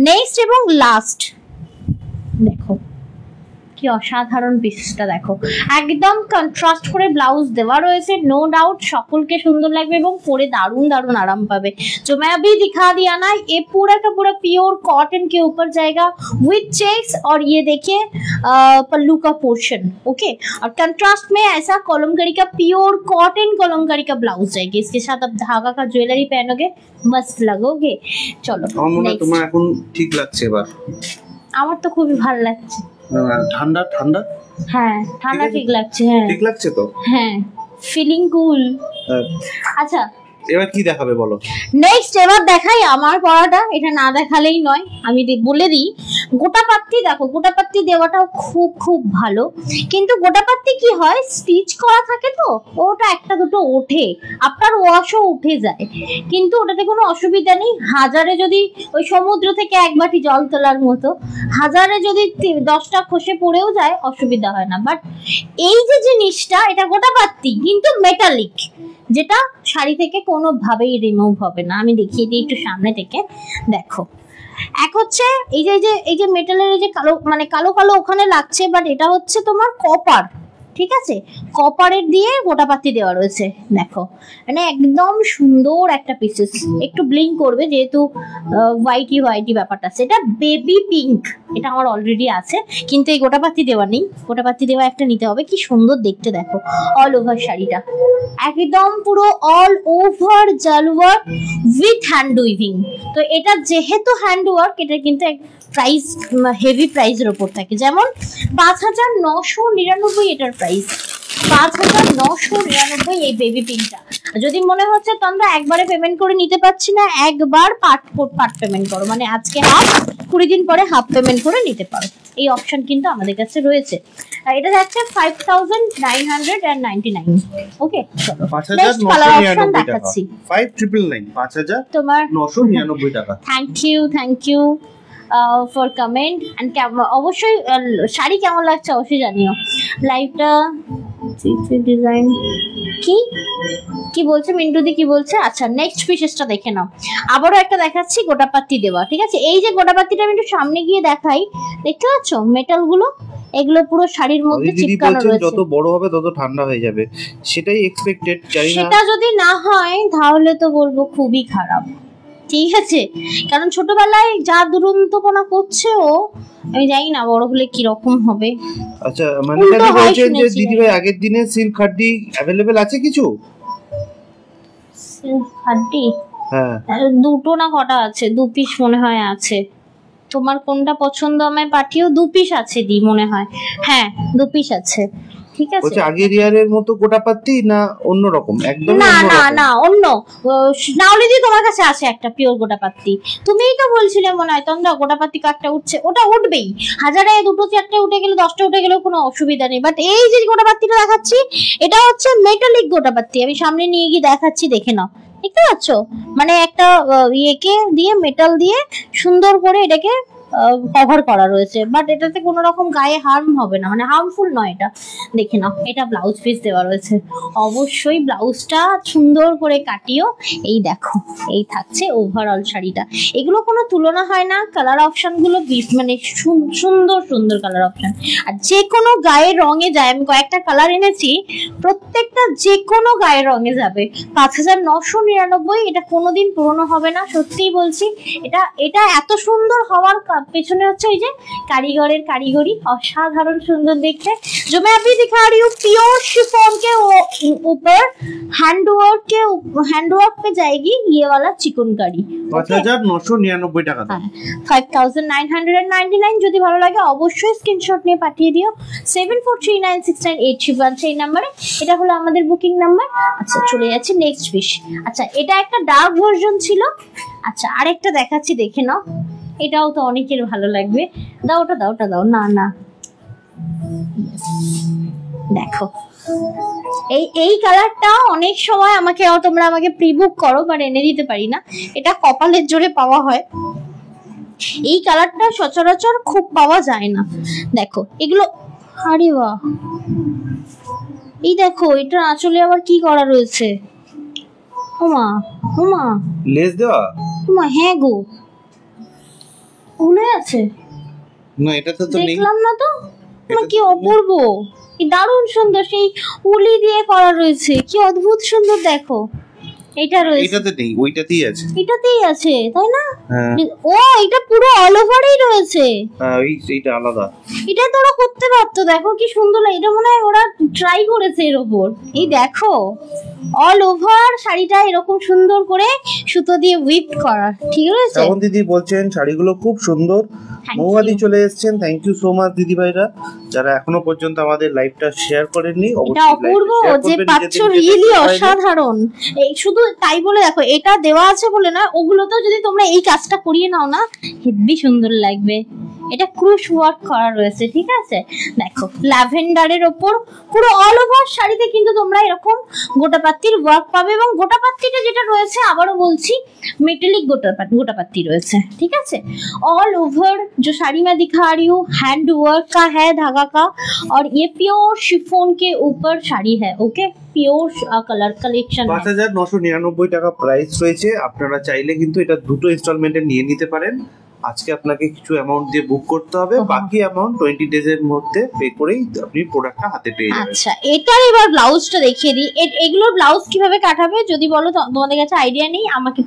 নেক্সট এবং লাস্ট। দেখো কি অসাধারণ পিসটা, দেখো একদম কন্ট্রাস্ট করে ব্লাউজ দেওয়া রয়েছে। নো ডাউট সকলকে সুন্দর লাগবে এবং পরে दारुण आराम पावे। जो मैं अभी दिखा दिया ना, ये पूरा का पूरा प्योर कॉटन के ऊपर जाएगा विथ चेक्स, और ये देखिए पल्लू का पोर्शन। ओके, और कंट्रास्ट में ऐसा कलमकारी का प्योर कॉटन कलमकारी का ब्लाउज जाएगी। इसके साथ आप धागा का ज्वेलरी पहनोगे, मस्त लगोगे। चलो, তোমার এখন ঠিক লাগছে এবার? আমার তো খুবই ভালো লাগছে। ঠান্ডা হ্যাঁ, ঠান্ডা ঠিক লাগছে। হ্যাঁ, ঠিক লাগছে তো? হ্যাঁ, ফিলিং কুল। আচ্ছা, এবার কি দেখাবে বলো? নেক্সট এবার দেখাই আমার পরাটা। এটা না দেখালেই নয়, আমি বলে দিই। গোটাপাত্তি দেখো, গোটাপাত্তি দেওয়াটাও খুব ভালো, কিন্তু গোটাপাত্তি কি হয়, স্টিচ করা থাকে তো ওটা একটা দুটো ওঠে, আপনার ওয়াশও উঠে যায়, কিন্তু ওটাতে কোনো অসুবিধা নেই। হাজারে যদি ওই সমুদ্র থেকে এক বাটি জল তোলার মতো, হাজারে যদি 10টা খসে পড়েও যায় অসুবিধা হয় না। বাট এই যে জিনিসটা, এটা গোটাপাত্তি কিন্তু মেটালিক, যেটা শাড়ি থেকে কোনোভাবেই রিমুভ হবে না। আমি দেখিয়ে দিই একটু সামনে থেকে, দেখো। এক হচ্ছে এই যে মেটালের এই যে কালো ওখানে লাগছে, বাট এটা হচ্ছে তোমার কপার। ঠিক আছে, কপারের দিয়ে গোটাপাত্তি দেওয়া রয়েছে। দেখো, মানে একদম সুন্দর একটা পিসেস। একটু ব্লিঙ্ক করবে যেহেতু হোয়াইটি ব্যাপারটা আছে। এটা বেবি পিঙ্ক, এটা আমার অলরেডি আছে, কিন্তু এই গোটাপাত্তি দেওয়া নেই। গোটাপাত্তি দেওয়া একটা নিতে হবে। কি সুন্দর দেখতে দেখো, অল ওভার শাড়িটা একদম পুরো অল ওভার জালওয়ার্ক উইথ হ্যান্ড উইভিং। তো এটা যেহেতু হ্যান্ড ওয়ার্ক, এটা কিন্তু প্রাইস হেভি প্রাইসের ওপর থাকে। যেমন 5999 এটার প্রাইস, 5999 এই বেবি পিঙ্কটা। যদি মনে হচ্ছে তোমরা একবারে পেমেন্ট করে নিতে পারছি না, একবার পার্ট পেমেন্ট করো, মানে আজকে হাফ, 20 দিন পরে হাফ পেমেন্ট করে নিতে পারো। এই অপশন কিন্তু আমাদের কাছে রয়েছে। এটা যাচ্ছে 5999। ওকে, চলো নেক্সট কালার অপশন দেখাচ্ছি। 5999 তোমার 5999 টাকা। Thank you for comment and অবশ্যই শাড়ি কেমন লাগছে অবশ্যই জানিও। লাইভটা ডিজাইন কি বলছে মিন্টুদি, কি বলছে? আচ্ছা, নেক্সট পিসেসটা দেখে নাও। আবারও একটা দেখাচ্ছি গোটাপাত্তি দেওয়া। ঠিক আছে, এই যে গোটাপাত্তিটা আমি একটু সামনে গিয়ে দেখাই, দেখতে পাচ্ছ মেটাল গুলো, এগুলো পুরো শাড়ির মধ্যে চিপকানো রয়েছে। যত বড় হবে তত ঠান্ডা হয়ে যাবে, সেটাই এক্সপেক্টেড। জানি না, সেটা যদি না হয় তাহলে তো বলবো খুবই খারাপ। ঠিক আছে, কারণ ছোটবেলায় যা দুরন্তপনা করছে ও, আমি জানি না বড় হলে কি রকম হবে। আচ্ছা, মানে কি বলছেন যে দিদি ভাই আগের দিনে সিল্ক হাড্ডি अवेलेबल আছে কিছু? সিল্ক হাড্ডি হ্যাঁ, দুটো না কটা আছে, 2 পিস মনে হয় আছে। তোমার কোনটা পছন্দ আমায় পাঠিও। 2 পিস আছে দি মনে হয়, হ্যাঁ 2 পিস আছে। ঠিক আছে। বলছে আগের ইয়ারের মতো গোটাপাত্তি না অন্যরকম? একদম না না না অন্য নাওলি দি তোমার কাছে আছে একটা পিওর গোটাপাত্তি, তুমিই তো বলছিলে মনে হয় তোমরা গোটাপাত্তি কাঠটা উঠছে, ওটা উঠবেই, হাজারে দুটো চারটে উঠে গেলে 10টা উঠে গেলেও কোনো অসুবিধা নেই। বাট এই যে গোটাপাত্তিটা দেখাচ্ছি এটা হচ্ছে মেটালিক গোটাপাত্তি, আমি সামনে নিয়ে গিয়ে দেখাচ্ছি, দেখে নাও, দেখতে পাচ্ছ? মানে একটা ইয়েকে দিয়ে মেটাল দিয়ে সুন্দর করে এটাকে কভার করা রয়েছে, বাট এটাতে কোনো রকম গায়ে হার্ম হবে না, মানে হার্মফুল নয় এটা। দেখে নাও, এটা ব্লাউজ পিস দেওয়া রয়েছে, অবশ্যই ব্লাউজটা সুন্দর করে কাটিও। এই দেখো, এই থাকছে ওভারঅল শাড়িটা, এগুলো কোনো তুলনা হয় না, কালার অপশন গুলো মানে সুন্দর সুন্দর কালার অপশন, আর যে কোনো গায়ের রঙে যায়। আমি কয়েকটা কালার এনেছি, প্রত্যেকটা যে কোনো গায়ের রঙে যাবে। 5999, এটা কোনোদিন পুরনো হবে না, সত্যিই বলছি। এটা এত সুন্দর হওয়ার পেছনে হচ্ছে ওই যে কারিগরের কারিগরি, असाधारण सुंदर देखते। जो मैं अभी दिखा रही हूँ प्योर शिफॉन के ऊपर हैंडवर्क पे जाएगी ये वाला चिकनकारी। 5999 টাকা। 5999 যদি ভালো লাগে অবশ্যই স্ক্রিনশট নিয়ে পাঠিয়ে দিও 7439698313 এই নম্বরে। এটা হলো আমাদের বুকিং নাম্বার। আচ্ছা চলে যাচ্ছে নেক্সট পিস। আচ্ছা এটা একটা ডার্ক ভার্সন ছিল। আচ্ছা আরেকটা দেখাচ্ছি, দেখে নাও, এটাও তো অনেকের ভালো লাগবে। দাও ওটা দাও, ওটা দাও, না না দেখো এই কালারটা অনেক সময় তোমরা আমাকে প্রি বুক করো, বাট এনে দিতে পারি না, এটা কপালের জোরে পাওয়া হয়। এই কালারটা সচরাচর খুব পাওয়া যায় না। দেখো এগুলো, আরে বাহ, এই দেখো এটা আসলে আবার কি করা রয়েছে, ওমা ওমা লেস দেওয়া, ওমা হ্যাঁ গো, উলে আছে না, এটা তো নেই, দেখলাম না তো। কি অপূর্ব, কি দারুণ সুন্দর, সেই উলি দিয়ে করা রয়েছে, কি অদ্ভুত সুন্দর। দেখো এটা রয়েছে, এটাতে নেই, ওইটাতেই আছে, এটাতেই আছে, তাই না? হ্যাঁ। ও এটা পুরো অল ওভারই রয়েছে। হ্যাঁ এইটা আলাদা, এটা তো ওরা করতে পারতো, দেখো কি সুন্দর লাগে। এটা মনে হয় ওরা ট্রাই করেছে এর উপর। এই দেখো অল ওভার শাড়িটা এরকম সুন্দর করে সুতো দিয়ে উইপ করা, ঠিক আছে? শ্রাবণ দিদি বলছেন শাড়িগুলো খুব সুন্দর। মৌমাদি চলে এসেছেন, থ্যাংক ইউ সো মাচ দিদি ভাইরা, যারা এখনো পর্যন্ত আমাদের লাইভটা শেয়ার করেননি এটা অপূর্ব যে পাচ্ছ, রিয়েলি অসাধারণ। এই শুধু তাই বলে দেখো, এটা দেওয়া আছে বলে না, ওগুলোতেও যদি তোমরা এই কাজটা করিয়ে নাও না, হেব্বি সুন্দর লাগবে। এটা ক্রুশ ওয়ার্ক করা রয়েছে, ঠিক আছে? দেখো ল্যাভেন্ডারের ওপর পুরো অল ওভার শাড়িতে কিন্তু তোমরা এরকম গোটাপাত্তির ওয়ার্ক পাবে, এবং গোটাপাত্তিটা যেটা রয়েছে আবারও বলছি मेटेलिक गोटापत्ती रয়েছে, ঠিক আছে? ऑल ओवर जो साड़ी मैं दिखा रही हूँ हैंड वर्क का है, धागा का, और ये प्योर शिफॉन के ऊपर साड़ी है। ओके, পিওর কালার কালেকশন 5999 টাকা প্রাইস রয়েছে। আপনারা চাইলে কিন্তু এটা দুটো ইনস্টলমেন্টে নিয়ে নিতে পারেন। আজকে আপনাকে কিছু অ্যামাউন্ট দিয়ে বুক করতে হবে, বাকি অ্যামাউন্ট 20 ডেজ এর মধ্যে পে করেই আপনি প্রোডাক্টটা হাতে পেয়ে যাবেন। আচ্ছা এটার এবার ব্লাউজটা দেখিয়ে দিই। এগুলোর ব্লাউজ কিভাবে কাটাবে যদি বলো, তোমাদের কাছে আইডিয়া নেই, আমাকে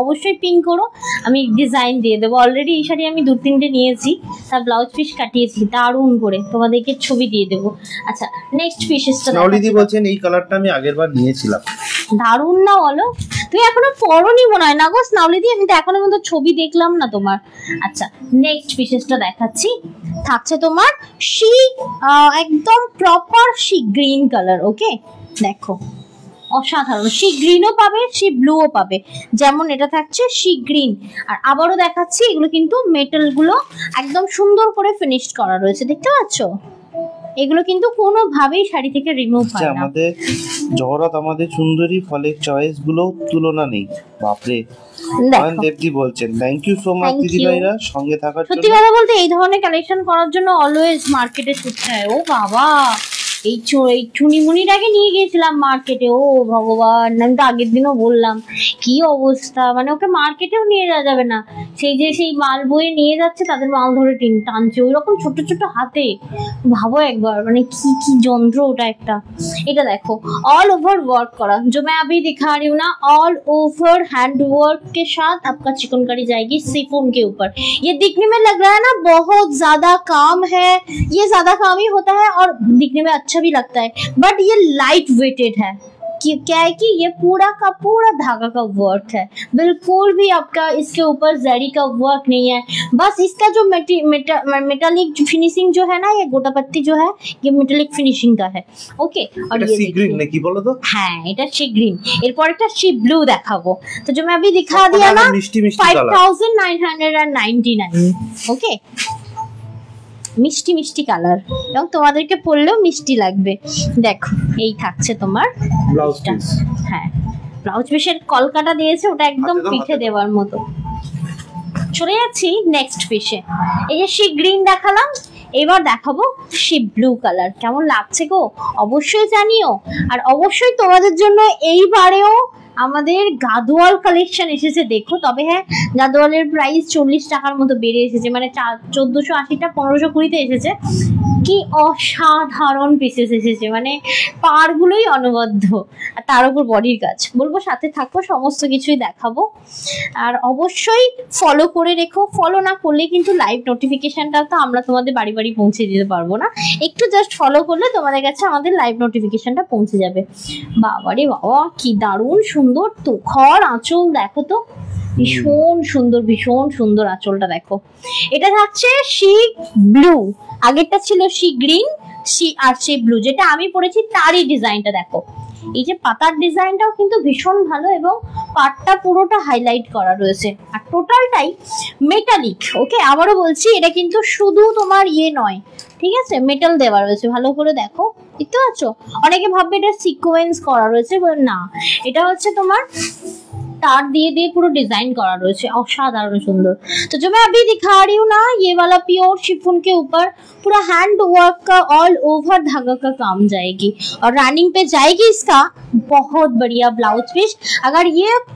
অবশ্যই পিং করো, আমি ডিজাইন দিয়ে দেবো। অলরেডি এই শাড়ি আমি 2-3টে নিয়েছি, তার ব্লাউজ পিস কাটিয়েছি দারুণ করে, তোমাদেরকে ছবি দিয়ে দেবো। আচ্ছা নেক্সট পিসেসটা নলিদি বলছেন এই কালারটা আমি আগেরবার নিয়েছিলাম, দারুণ না বলো? তুমি এখনো পরনি মনে হয় না গো স্নাউলিদি, আমি তো এখনো পর্যন্ত ছবি দেখলাম না তোমার। আচ্ছা নেক্সট পিসেসটা দেখাচ্ছি, থাকছে তোমার সি একদম প্রপার সি গ্রিন কালার। ওকে দেখো অসাধারণ, সি গ্রিনও পাবে, সি ব্লুও পাবে, যেমন এটা থাকছে সি গ্রিন। আর আবারও দেখাচ্ছি, এগুলো কিন্তু মেটাল গুলো একদম সুন্দর করে ফিনিশড করা রয়েছে, দেখতে পাচ্ছ? এগুলো কিন্তু কোনোভাবেই শাড়ি থেকে রিমুভ হয় না। আমাদের জহরত আমাদের সুন্দরী, ফলের চয়েস গুলো তুলনা নেই। বাপরে, দেবদি বলছেন থ্যাংক ইউ সো মাচ দিদি ভাইরা সঙ্গে থাকার জন্য। সত্যি কথা বলতে এই ধরনের কালেকশন করার জন্য অলওয়েজ মার্কেটে ছুটতে হয়। ও বাবা, এই চুনিমুনিটাকে নিয়ে গিয়েছিলাম মার্কেটে, ও ভগবান, আমি তো আগের দিনও বললাম কি অবস্থা, মানে ওকে মার্কেটেও নিয়ে যাওয়া যাবে না, সেই মাল বয়ে নিয়ে যাচ্ছে, তাদের মাল ধরে টানছে ওই রকম ছোট ছোট হাতে। ভাবো একবার, মানে কি যন্ত্র ওটা একটা। এটা দেখো ऑल ओवर वर्क करा, जो मैं अभी दिखा रही हूँ ना, ऑल ओवर हैंड वर्क के साथ आपका चिकनकारी जाएगी शिफॉन के ऊपर। ये दिखने में लग रहा है ना बहुत ज्यादा काम है, ये ज्यादा काम ही होता है और दिखने में अच्छा भी लगता है, बट ये लाइट वेटेड है। क्या है कि ये पूरा का पूरा धागा का वर्क है, बिल्कुल भी आपका इसके ऊपर जरी का वर्क नहीं है। बस इसका जो मेटालिक फिनिशिंग जो है ना, ये गोटापत्ती जो है ये मेटालिक फिनिशिंग का है। ओके, और ये सी ग्रीन নাকি বলো তো? হ্যাঁ, এটা সি গ্রিন। এরপর একটা সি ব্লু দেখাবো। তো जो मैं अभी दिखा दिया ना, 5999। ওকে, মিষ্টি মিষ্টি কালার এবং তোমাদেরকে পরলেও মিষ্টি লাগবে। দেখো, এই থাকছে তোমার ব্লাউজ পিস। হ্যাঁ, ব্লাউজ পিসের কলকাটা দিয়েছে, ওটা একদম পিঠে দেওয়ার মতো। চলে যাচ্ছি নেক্সট পিসে। এই যে সি গ্রিন দেখালাম, এবার দেখাবো সি ব্লু কালার। কেমন লাগছে গো অবশ্যই জানিও। আর অবশ্যই তোমাদের জন্য এইবারেও আমাদের গাদোয়াল কালেকশন এসেছে দেখো। তবে হ্যাঁ, গাদোয়ালের প্রাইস 40 টাকার মতো বেড়ে এসেছে, মানে 1480টা 1520তে এসেছে। কি অসাধারণ পিসেস এসেছে, মানে পাড়গুলোই অনবদ্য, আর তার উপর বডির কাজ। বলবো সাথে থাকো, সমস্ত কিছুই দেখাবো। আর অবশ্যই ফলো করে রেখো, ফলো না করলে কিন্তু লাইভ নোটিফিকেশনটা তো আমরা তোমাদের বাড়ি বাড়ি পৌঁছে দিতে পারবো না। একটু জাস্ট ফলো করলে তোমাদের কাছে আমাদের লাইভ নোটিফিকেশনটা পৌঁছে যাবে। বাবারে বাবা, কি দারুণ সুন্দর তুখর আঁচল, দেখো তো ভীষণ সুন্দর, ভীষণ সুন্দর আঁচলটা দেখো। এটা থাকছে সি ব্লু, আগেরটা ছিল সি গ্রিন, আর সি ব্লু, যেটা আমি পরেছি তারই ডিজাইনটা দেখো। এই যে পাতার ডিজাইনটাও কিন্তু ভীষণ ভালো এবং পাটটা পুরোটা হাইলাইট করা রয়েছে, আর টোটালটাই মেটালিক। ওকে, আবারও বলছি, এটা কিন্তু শুধু তোমার ইয়ে নয়, ঠিক আছে, মেটাল দেওয়া রয়েছে। ভালো করে দেখো, দেখতে পাচ্ছ? অনেকে ভাববে এটা সিকোয়েন্স করা রয়েছে, না, এটা হচ্ছে তোমার तार दिए दिए पूरा डिजाइन करा रहे हैं, असाधारण सुंदर। तो जो मैं अभी दिखा रही हूँ ना, ये वाला प्योर शिफॉन के ऊपर पूरा हैंड वर्क का ऑल ओवर धागा का काम जाएगी, और रनिंग पे जाएगी इसका बहुत बढ़िया ब्लाउज पीस। अगर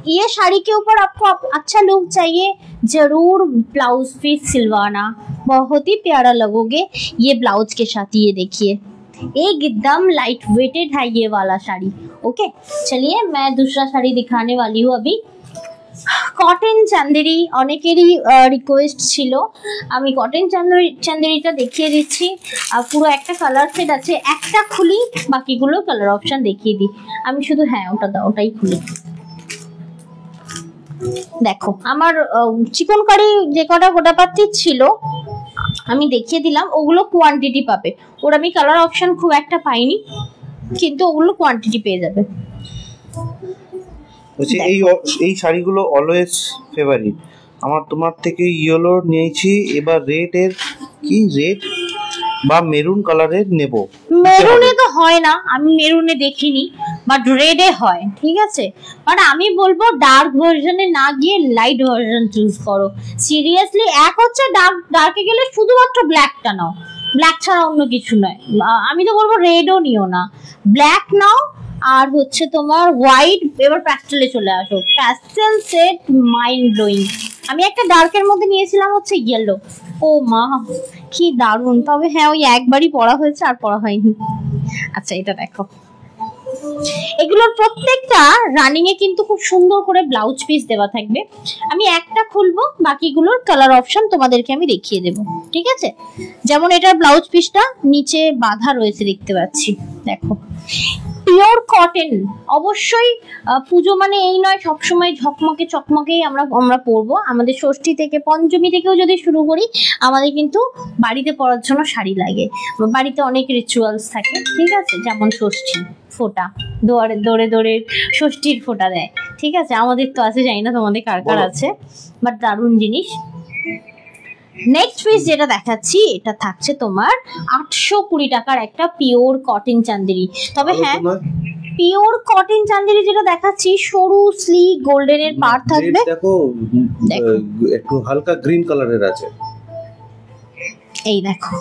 ये साड़ी के ऊपर आपको अच्छा लुक चाहिए, जरूर ब्लाउज पीस सिलवाना, बहुत ही प्यारा लगोगे ये ब्लाउज के साथ। ये देखिए, एकदम लाइट वेटेड है ये वाला साड़ी। ओके, चलिए मैं दूसरा साड़ी दिखाने वाली हूँ अभी। कटन चांदेरी अनेकेरই রিকোয়েস্ট ছিল, আমি কটন চান্দেরিটা দেখিয়ে দিচ্ছি। আর পুরো একটা কালার সেট আছে, একটা খুলি বাকিগুলো কালার অপশন দেখিয়ে দিই। আমি শুধু হ্যাঁ ওটা দাও, ওটাই খুলি। দেখো, আমার চিকনকারি যে কটা গোটাপাত্তি ছিল আমি দেখিয়ে দিলাম, ওগুলো কোয়ান্টিটি পাবে। ওর আমি কালার অপশন খুব একটা পাইনি, কিন্তু ওগুলো কোয়ান্টিটি পেয়ে যাবে। বলছি এই শাড়িগুলো অলওয়েজ ফেভারিট আমার। তোমার থেকে ইয়েলো নিয়েছি, এবার রেড এর কি রেড বা মেরুন কালারের নেব। মেরুনে তো হয় না, আমি মেরুনে দেখিনি, বাট রেডে হয়, ঠিক আছে। বাট আমি বলবো ডার্ক ভার্সনে না গিয়ে লাইট ভার্সন চুজ করো। সিরিয়াসলি, এক হচ্ছে ডার্কে গেলে শুধুমাত্র ব্ল্যাকটা নাও, ব্ল্যাক ছাড়া অন্য কিছু নয়। আমি তো বলবো রেডও নিও না, ব্ল্যাক নাও। আর হচ্ছে তোমার হোয়াইট, এবার প্যাস্টেলে চলে আসো, প্যাস্টেল সেট মাইন্ড ব্লোয়িং। আমি একটা ডার্কের মধ্যে নিয়েছিলাম হচ্ছে ইয়েলো, ও মা কি দারুণ। তবে হ্যাঁ, ওই একবারই পরা হয়েছে, আর পরা হয়নি। আচ্ছা, এটা দেখো, এগুলোর প্রত্যেকটা রানিং এ কিন্তু খুব সুন্দর করে ব্লাউজ পিস দেওয়া থাকবে। আমি একটা খুলবো, বাকিগুলোর কালার অপশন তোমাদেরকে আমি দেখিয়ে দেব, ঠিক আছে। যেমন এটার ব্লাউজ পিসটা নিচে বাঁধা রয়েছে, দেখতে পাচ্ছি, দেখো পিওর কটন। অবশ্যই পুজো মানে এই নয় সবসময় ঝকমকে চকমকেই আমরা পরবো। আমাদের ষষ্ঠী থেকে পঞ্চমী থেকেও যদি শুরু করি, আমাদের কিন্তু বাড়িতে পরার জন্য শাড়ি লাগে। বাড়িতে অনেক রিচুয়ালস থাকে, ঠিক আছে, যেমন ষষ্ঠী ফোঁটা, দৌড়ে দৌড়ে ষষ্ঠীর ফোঁটা দেয়, ঠিক আছে। আমাদের তো আছে, জানি না তোমাদের কার কার আছে, বাট দারুণ জিনিস। নেক্সট পিস যেটা দেখাচ্ছি, এটা থাকছে তোমার 820 টাকার একটা পিওর কটন চান্দেরি। তবে হ্যাঁ, পিওর কটন চান্দেরি যেটা দেখাচ্ছি, সরু স্লি গোল্ডেনের পাড় থাকবে। দেখো, একটু হালকা গ্রিন কালারের আছে, এই দেখো,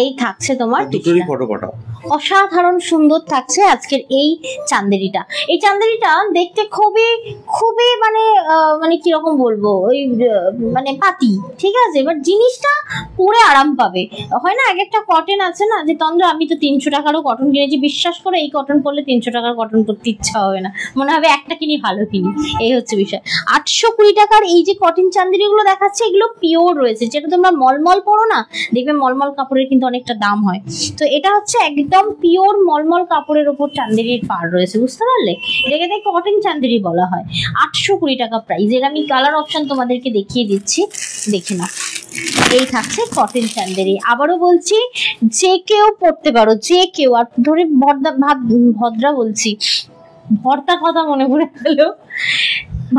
এই থাকছে তোমার দুটোরই ফটো পাঠাও। অসাধারণ সুন্দর থাকছে আজকের এই চান্দেরিটা। এই চান্দেরিটা দেখতে খুবই খুবই মানে কিরকম বলবো, ওই মানে পাতি, ঠিক আছে। এবার জিনিসটা পরে আরাম পাবে। হয় না, এক একটা কটন আছে না, যে তন্দ্রা আমি তো 300 টাকারও কটন কিনেছি, বিশ্বাস করে এই কটন পরলে 300 টাকার কটন পরতে ইচ্ছা হবে না, মনে হবে একটা কিনি ভালো কিনি, এই হচ্ছে বিষয়। 820 টাকার এই যে কটন চান্দেরিগুলো দেখাচ্ছে, এগুলো পিওর রয়েছে। যেটা তোমরা মলমল পরো না, দেখবে মলমল কাপড়ের কিন্তু অনেকটা দাম হয়। তো এটা হচ্ছে একদম পিওর মলমল কাপড়ের ওপর চান্দেরির পাড় রয়েছে, বুঝতে পারলে? এটাকে তাই কটন চান্দেরি বলা হয়। 820 টাকা প্রাইস। এর আমি কালার অপশন তোমাদেরকে দেখিয়ে দিচ্ছি, দেখে নাও। এই থাকছে কটন চান্দেরি। আবারও বলছি, যে কেউ পড়তে পারো, যে কেউ। আর ধরে ভদ্রা বলছি, ভর্তা কথা মনে পড়ে গেল,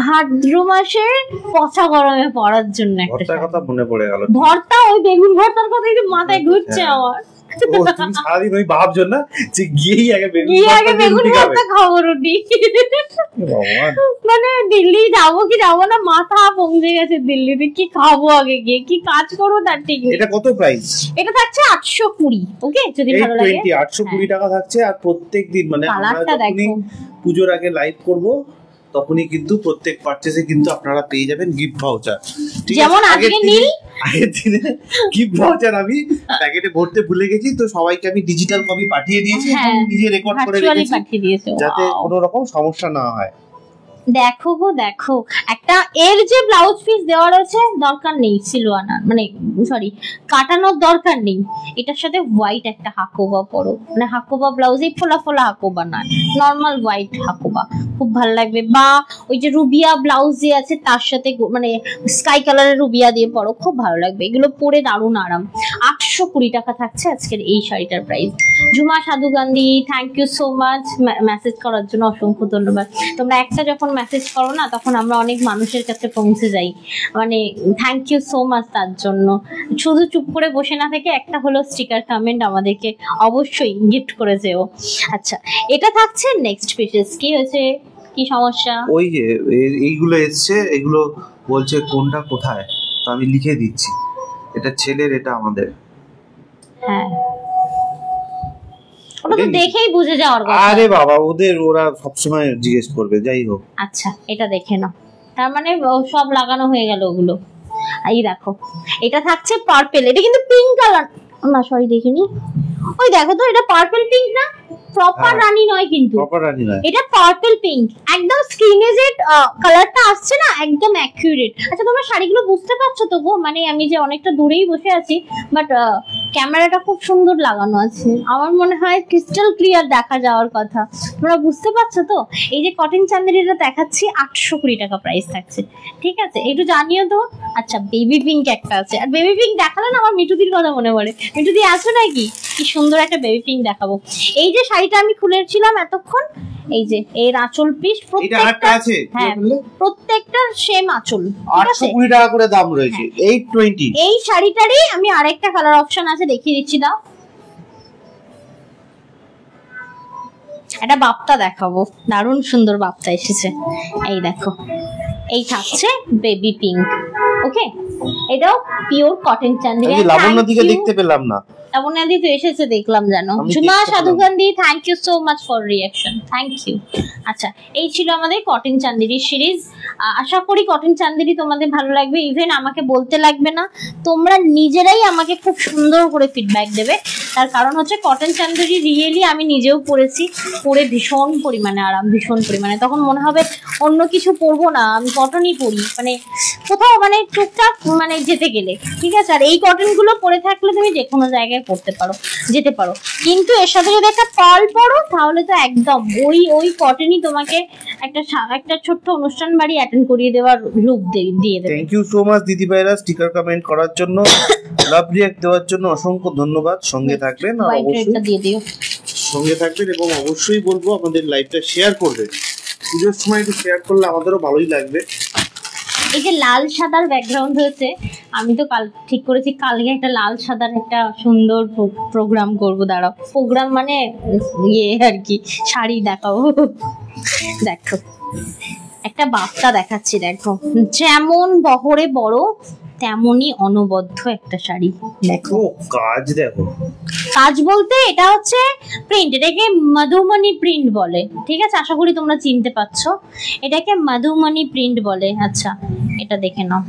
ভাদ্র মাসের পচা গরমে পড়ার জন্য একটা কথা মনে পড়ে গেল। ভর্তা, ওই বেগুন ভর্তার কথাই তো মাথায় ঘুরছে আমার। সারাদিন ওই ভাবছো না যে গিয়েই আগে বেগুন ভর্তা খাবো রুটি। মানে দিল্লি যাবো কি যাবো না, মাথা পৌঁছে গেছে দিল্লিতে। কি খাবো আগে গিয়ে, কি কাজ করবো তার ঠিক নেই। এটা কত প্রাইস? এটা থাকছে 820। ওকে, যদি ভালো লাগে 820 টাকা থাকছে। আর প্রত্যেকদিন মানে কালারটা দেখো, পুজোর আগে লাইভ করবো তখনই কিন্তু প্রত্যেক পারচেজে কিন্তু আপনারা পেয়ে যাবেন গিফট ভাউচার। যেমন আজকে নীল আগের দিনে গিফট ভাউচার আমি প্যাকেটে ভরতে ভুলে গেছি, তো সবাইকে আমি ডিজিটাল কপি পাঠিয়ে দিয়েছি এবং নিজে রেকর্ড করে রেখেছি যাতে কোনো রকম সমস্যা না হয়। দেখো গো দেখো, একটা এর যে ব্লাউজ পিস দেওয়া রয়েছে দরকার নেই সিলওয়ানার, মানে সরি কাটানোর দরকার নেই। এটার সাথে হোয়াইট একটা হাকোবা পরো, মানে হাকোবা ব্লাউজ, এই ফোলা ফোলা হাকোবা না, নর্মাল হোয়াইট হাকোবা, খুব ভালো লাগবে। বা ওই যে রুবিয়া ব্লাউজ যে আছে তার সাথে মানে স্কাই কালারের রুবিয়া দিয়ে পরো, খুব ভালো লাগবে। এগুলো পরে দারুণ আরাম। 820 টাকা থাকছে আজকের এই শাড়িটার price. Jhuma Sadhu Gandhi, thank you so much message করার জন্য, অসংখ্য ধন্যবাদ। তোমরা একটা যখন মেসেজ করো না তখন আমরা অনেক মানুষের কাছে পৌঁছে যাই, মানে থ্যাংক ইউ সো মাচ তার জন্য। শুধু চুপ করে বসে না থেকে একটা হলো স্টিকার কমেন্ট আমাদেরকে অবশ্যই গিফট করে যেও। আচ্ছা, এটা থাকছে নেক্সট পিসেস। কি হয়েছে, কি সমস্যা? ওই যে এইগুলো এসছে, এগুলো বলছে কোনটা কোথায়, তো আমি লিখে দিচ্ছি। এটা ছেলের, এটা আমাদের। হ্যাঁ, ওটা তো দেখেই বুঝে যাওয়ার কথা। আরে বাবা, ওরা সবসময় জিজ্ঞেস করবে, যাই হোক। আচ্ছা, এটা দেখে নাও। তার মানে সব লাগানো হয়ে গেল ওগুলো। এই দেখো, এটা থাকছে পার্পল। এটা কিন্তু পিঙ্ক কালার না, সরি দেখিনি। ওই দেখো তো, এটা পার্পল পিঙ্ক না, প্রপার রানী নয় কিন্তু, প্রপার রানী নয়, এটা পার্পল পিঙ্ক। একদম স্ক্রিনে যে কালারটা আসছে না, একদম অ্যাকুরেট। আচ্ছা, তোমরা শাড়িগুলো বুঝতে পারছো তো গো? মানে আমি যে অনেকটা দূরেই বসে আছি, বাট ক্যামেরাটা খুব সুন্দর লাগানো আছে। আমার মনে হয় ক্রিস্টাল ক্লিয়ার দেখা যাওয়ার কথা। তোমরা বুঝতে পারছো তো? এই যে কটন চান্দেরিটা দেখাচ্ছি, 820 টাকা প্রাইস থাকছে, ঠিক আছে? একটু জানিও তো। আচ্ছা, বেবি পিঙ্ক একটা আছে। আর বেবি পিঙ্ক দেখালে না আমার মিঠুদির কথা মনে পড়ে। মিঠুদি আছো নাকি? কি সুন্দর একটা বেবি পিঙ্ক দেখাবো। এই যে শাড়িটা আমি খুলেছিলাম এতক্ষণ, এই যে এর আঁচল পিস প্রত্যেকটা আছে, হ্যাঁ প্রত্যেকটার সেম আঁচল, 820 টাকা করে দাম রয়েছে। 820। এই শাড়িটারই আমি আরেকটা কালার অপশন আছে, দেখিয়ে দিচ্ছি, দাও। এটা বাপ্তা দেখাবো, দারুণ সুন্দর বাপ্তা এসেছে। এই দেখো, এই থাকছে বেবি পিঙ্ক। ওকে, এটাও পিওর কটন চান্দেরি। লাবণ্য দিকে দেখতে পেলাম না, লাবণ্যদি তো এসেছে দেখলাম, জানো। Jhuma Sadhugandhi, thank you so much for reaction, thank you. আচ্ছা, এই ছিল আমাদের কটন চান্দেরি সিরিজ। আশা করি কটন চান্দেরি তোমাদের ভালো লাগবে। ইভেন আমাকে বলতে লাগবে না, তোমরা নিজেরাই আমাকে খুব সুন্দর করে ফিডব্যাক দেবে। তার কারণ হচ্ছে কটন চান্দেরি রিয়েলি আমি নিজেও পরেছি, পরে ভীষণ পরিমাণে আরাম, ভীষণ পরিমাণে। তখন মনে হবে অন্য কিছু পরবো না, আমি কটনই পরি, মানে কোথাও মানে টুকটাক মানে যেতে গেলে, ঠিক আছে? আর এই কটনগুলো পরে থাকলে তুমি যে কোনো জায়গায় পড়তে পারো, যেতে পারো। কিন্তু এর সাথে যদি একটা পার্ল পরো তাহলে তো একদম ওই কটনই তোমাকে একটা ছোট্ট অনুষ্ঠান বাড়ি অ্যাটেন্ড করিয়ে দেওয়ার লুক দিয়ে দেবে। থ্যাংক ইউ সো মাচ দিদি ভাইরা, স্টিকার কমেন্ট করার জন্য, লাভ রিঅ্যাক্ট দেওয়ার জন্য অসংখ্য ধন্যবাদ। সঙ্গে থাকবেন, আর অবশ্যই দিয়ে দিও, সঙ্গে থাকবেন এবং অবশ্যই বলবো আমাদের লাইভটা শেয়ার করবে। পুজোর সময় একটু শেয়ার করলে আমাদেরও ভালোই লাগবে। এই যে লাল সাদার ব্যাকগ্রাউন্ড হয়েছে, আমি তো কাল ঠিক করেছি কালকে একটা লাল সাদার একটা সুন্দর প্রোগ্রাম করব। দাঁড়াও, প্রোগ্রাম মানে ইয়ে আর কি, শাড়ি দেখাবো। দেখো, একটা বাপ্তা দেখাচ্ছি, দেখো যেমন বহরে বড় তেমনই অনবদ্য একটা শাড়ি। দেখো কাজ, দেখো কাজ বলতে এটা হচ্ছে প্রিন্ট, এটাকে মধুমণি প্রিন্ট বলে, ঠিক আছে? আশা করি তোমরা চিনতে পারছো, এটাকে মধুমণি প্রিন্ট বলে। আচ্ছা, এটা দেখে নাও।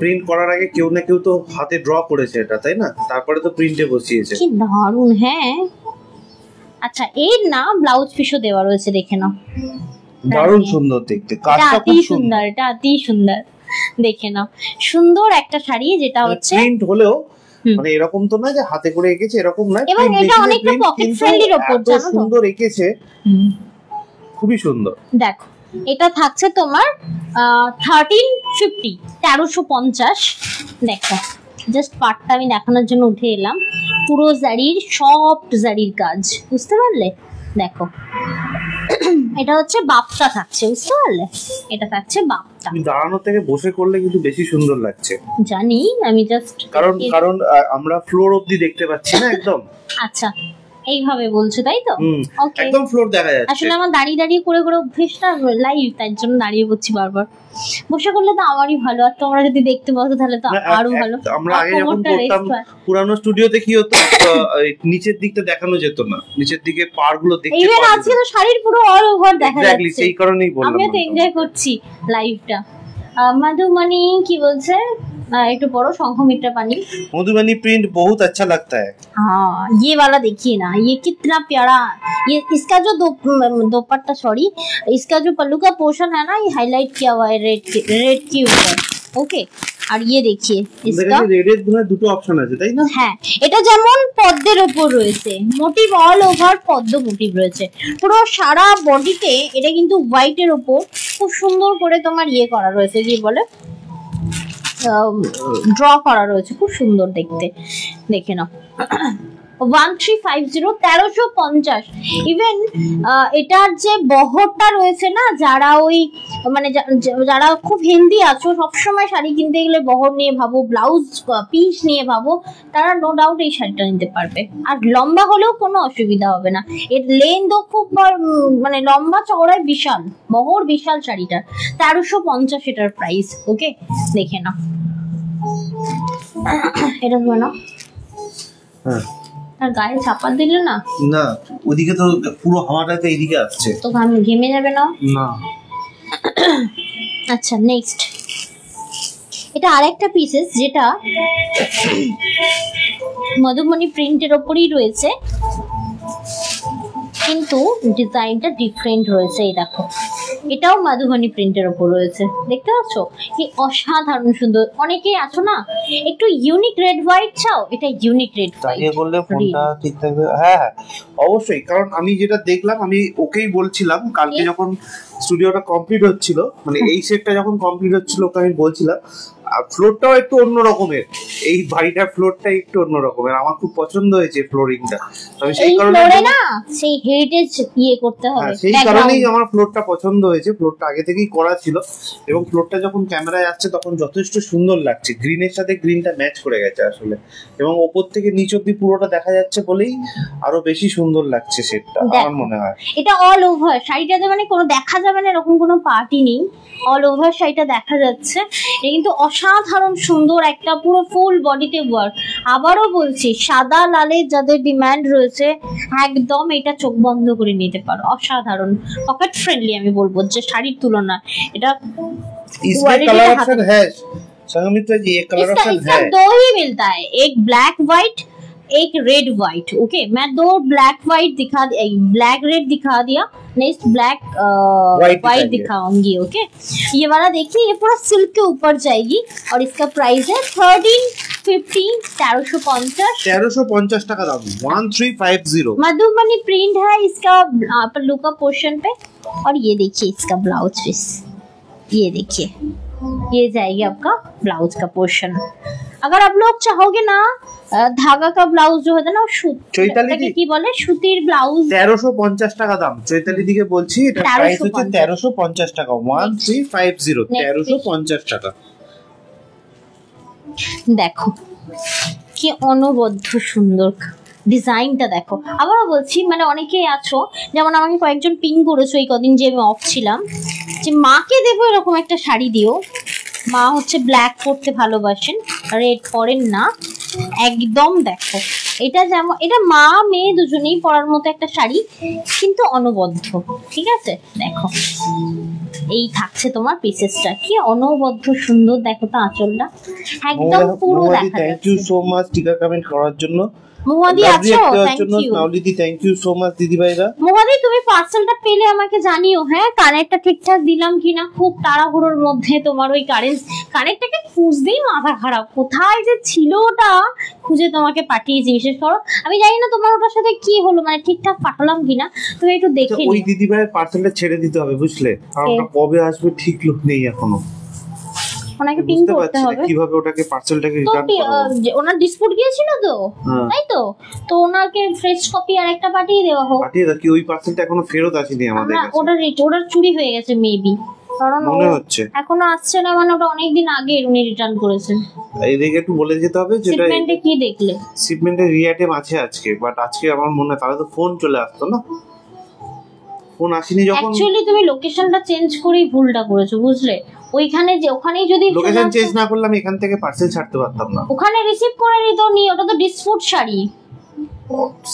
প্রিন্ট করার আগে কেউ না কেউ তো হাতে ড্র করেছে এটা, তাই না? তারপরে তো প্রিন্টে বসিয়েছে। কি দারুণ, হ্যাঁ। আচ্ছা, এর না ব্লাউজ পিসও দেওয়া রয়েছে, দেখে নাও। দারুণ সুন্দর দেখতে, কাজটা খুব সুন্দর, এটা অতি সুন্দর, দেখে নাও। সুন্দর একটা শাড়ি, যেটা হচ্ছে প্রিন্ট হলেও মানে এরকম তো না যে হাতে করে এঁকেছে, এরকম নয়। এবং এটা অনেকটা পকেট ফ্রেন্ডলির উপর, জানো তো সুন্দর এঁকেছে, খুবই সুন্দর। দেখো এটা থাকছে তোমার 1350, 1350। দেখো জাস্ট পার্টটা আমি দেখানোর জন্য উঠে এলাম। পুরো জারির, সফট জারির কাজ, বুঝতে পারলে? দেখো এটা হচ্ছে বাপটা থাকছে, বুঝতে পারলে? এটা থাকছে বাপটা। দাঁড়ানো থেকে বসে করলে কিন্তু বেশি সুন্দর লাগছে, জানি আমি, জাস্ট কারণ আমরা ফ্লোর অবধি দেখতে পাচ্ছি না একদম। আচ্ছা এইভাবে বলছো তাই তো? ওকে, একদম ফ্লোর দেখা যাচ্ছে। আসলে আমার দাঁড়িয়ে দাঁড়িয়ে করে করে অভ্যেসটা লাইভ, তাই জন্য দাঁড়িয়ে পড়ছি বারবার। বসে করলে তো আমারই ভালো, আর তোমরা যদি দেখতে পাও তাহলে তো আরো ভালো। আমরা আগে যখন করতাম পুরানো স্টুডিওতে কি হতো, নিচের দিকটা দেখানো যেত না, নিচের দিকে পার গুলো দেখতে পাওয়া যেত। আজকে তো শাড়ির পুরো অল ওভার দেখা যাচ্ছে। এক্স্যাক্টলি, সেই কারণেই বললাম। আমি তো এনজয় করছি লাইভটা। मधुबनी কি বলছে, একটু বড় শঙ্খমিত্রা পানি। मधुबनी प्रिंट बहुत अच्छा लगता है। हाँ ये वाला देखिए ना, ये कितना प्यारा। ये इसका जो दोपट्टा, सॉरी इसका जो पल्लू का पोर्शन है ना, ये हाईलाइट किया हुआ है रेड के ऊपर। ओके, আর ये देखिए इसका রেডের দুটো অপশন আছে তাই না? হ্যাঁ, এটা যেমন পদ্মের উপর রয়েছে, মোটিভ অল ওভার পদ্ম মোটিভ রয়েছে পুরো সারা বডিতে। এটা কিন্তু হোয়াইটের উপর খুব সুন্দর করে তোমার ইয়ে করা রয়েছে, কি বলে, ড্র করা রয়েছে, খুব সুন্দর দেখতে। দেখে নাও 1350, 1350। ইভেন এটার যে বহরটা রয়েছে না, যারা ওই মানে যারা খুব হেলদি আছো, সবসময় শাড়ি কিনতে গেলে বহর নিয়ে ভাবো, ব্লাউজ পিস নিয়ে ভাবো, তারা নো ডাউট এই শাড়িটা নিতে পারবে। আর লম্বা হলেও কোনো অসুবিধা হবে না, এর লেন্থও খুব মানে লম্বা চওড়ায় বিশাল, বহর বিশাল শাড়িটার। 1350 এটার প্রাইস। ওকে, দেখে নাও এটা ধরে নাও। হ্যাঁ, আর গায়ে চাপা দিলে না, না ওদিকে তো পুরো হাওয়াটা তো এইদিকে আসছে, তো ঘেমে যাবে না? না। আচ্ছা নেক্সট, এটা আরেকটা পিসেস যেটা মধুবনী প্রিন্টের ওপরই রয়েছে, কিন্তু ডিজাইনটা ডিফারেন্ট রয়েছে। এই দেখো, এটাও মধুবনী প্রিন্টের ওপর রয়েছে, দেখতে পাচ্ছ কি অসাধারণ সুন্দর। অনেকেই আছো না একটু ইউনিক রেড হোয়াইট চাও, এটা ইউনিক রেড হোয়াইট বললে ফোনটা ঠিক থাকবে। হ্যাঁ হ্যাঁ অবশ্যই, কারণ আমি যেটা দেখলাম, আমি ওকেই বলছিলাম কালকে যখন স্টুডিওটা কমপ্লিট হচ্ছিল, মানে এই সেটটা যখন কমপ্লিট হচ্ছিল, ওকে আমি বলছিলাম ফ্লোরটাও একটু অন্য রকমের, এই বাড়িটার ফ্লোরটা একটু অন্য রকমের, আমার খুব পছন্দ হয়েছে ফ্লোরিংটা। আমি সেই কারণে না, সেই হেরিটেজ ইয়ে করতে হবে, সেই কারণেই আমার ফ্লোরটা পছন্দ হয়েছে। ফ্লোরটা আগে থেকেই করা ছিল, এবং ফ্লোরটা যখন ক্যামেরায় আসছে তখন যথেষ্ট সুন্দর লাগছে, গ্রিনের সাথে গ্রিনটা ম্যাচ করে গেছে আসলে, এবং ওপর থেকে নিচ অব্দি পুরোটা দেখা যাচ্ছে বলেই আরো বেশি সুন্দর লাগছে সেটটা আমার মনে হয়। এটা অল ওভার শাড়িটাতে মানে কোনো দেখা যাবে না এরকম কোনো পার্টি নেই, অল ওভার শাড়িটা দেখা যাচ্ছে। এটা কিন্তু অসাধারণ সুন্দর একটা পুরো ফুল বডিতে ওয়ার্ক। আবারও বলছি, সাদা লালে যাদের ডিমান্ড রয়েছে একদম এটা চোখ বন্ধ করে নিতে পারো, অসাধারণ পকেট ফ্রেন্ডলি। আমি বলবো যে শাড়ির তুলনা এটা कलर ऑप्शन है संगमित्रा जी, ये कलर ऑप्शन है, दो ही मिलता है, एक ब्लैक व्हाइट एक रेड व्हाइट। ओके, मैं दो ब्लैक व्हाइट दिखा दिया, ब्लैक रेड दिखा दिया, नेक्स्ट ब्लैक व्हाइट दिखाऊंगी। ओके, ये वाला देखिए, ये पूरा सिल्क के ऊपर जाएगी और इसका प्राइस है 1350, 1350 টাকা দাম, 1350। मधुबनी प्रिंट है इसका पल्लू का पोर्शन पे, और ये देखिए इसका ब्लाउज पीस, ये देखिए ये जाएगी आपका ब्लाउज का पोर्शन। अगर आप लोग चाहोगे ना धागा का ब्लाउज जो होता है ना, চৈতালি কি বলে, সুতির ব্লাউজ 1350 টাকা দাম। চৈতালি দিকে বলছি, এটা প্রাইস হচ্ছে 1350 টাকা, 1350, 1350 টাকা। দেখো কি অনবদ্য সুন্দর ডিজাইনটা, দেখো। আবারও বলছি, মানে অনেকেই আছো, যেমন আমাকে কয়েকজন পিং করেছো এই কদিন যে আমি অফ ছিলাম, যে মাকে দেবো এরকম একটা শাড়ি দিও। মা হচ্ছে ব্ল্যাক পরতে ভালোবাসেন, রেড পরেন না একদম। দেখো এটা যেমন, এটা মা মেয়ে দুজনেই পরার মতো একটা শাড়ি, কিন্তু অনবদ্য, ঠিক আছে? দেখো এই থাকছে তোমার পিসেসটা, কি অনবদ্য সুন্দর। দেখো তো আঁচলটা একদম পুরো দেখা যাচ্ছে। থ্যাংক ইউ সো মাচ টিকা কমেন্ট করার জন্য। মহাদি আছো, থ্যাংক ইউ নাওলিদি, থ্যাংক ইউ সো মাচ দিদি ভাইরা। মহাদি তুমি পার্সেলটা পেলে আমাকে জানিও, হ্যাঁ কানেরটা ঠিকঠাক দিলাম কিনা। খুব তাড়াহুড়োর মধ্যে তোমার ওই কানেরটাকে খুঁজতেই মাথা খারাপ, কোথায় যে ছিল ওটা খুঁজে তোমাকে পাঠিয়েছি। বিশেষ করো আমি জানি না তোমার ওটার সাথে কি হলো, মানে ঠিকঠাক পাঠালাম কিনা, তুমি একটু দেখে ওই দিদি ভাইয়ের পার্সেলটা ছেড়ে দিতে হবে বুঝলে, কারণ কবে আসবে ঠিক লোক নেই এখনো, ওনাকে পিং করতে হবে। কিভাবে ওটাকে পার্সেলটাকে রিটার্ন করব? ওনার ডিসপুট গিয়েছিল তো, তাই তো, তো ওনাকে ফ্রেশ কপি আর একটা পাঠিয়ে দেওয়া হোক। পাঠিয়ে দাও, কি ওই পার্সেলটা এখনো ফেরত আসেনি আমাদের কাছে। ওটা চুরি হয়ে গেছে মেবি, কারণ মনে হচ্ছে এখনো আসছে না, মানে ওটা অনেকদিন আগে উনি রিটার্ন করেছেন। এইদিকে একটু বলে যেতে হবে যেটা শিপমেন্টে কি দেখলে, শিপমেন্টে রিআইটেম আছে আজকে, বাট আজকে আমার মনে হয় তাহলে তো ফোন চলে আসতো না, ফোন আসেনি যখন। অ্যাকচুয়ালি তুমি লোকেশনটা চেঞ্জ করেই ভুলটা করেছো বুঝলে, ওইখানে যে ওখানেই যদি লোকেশন চেঞ্জ না করলাম এখান থেকে পার্সেল ছাড়তে পারতাম না, ওখানে রিসিভ করে নিত নি, ওটা তো ডিসপুট শাড়ি।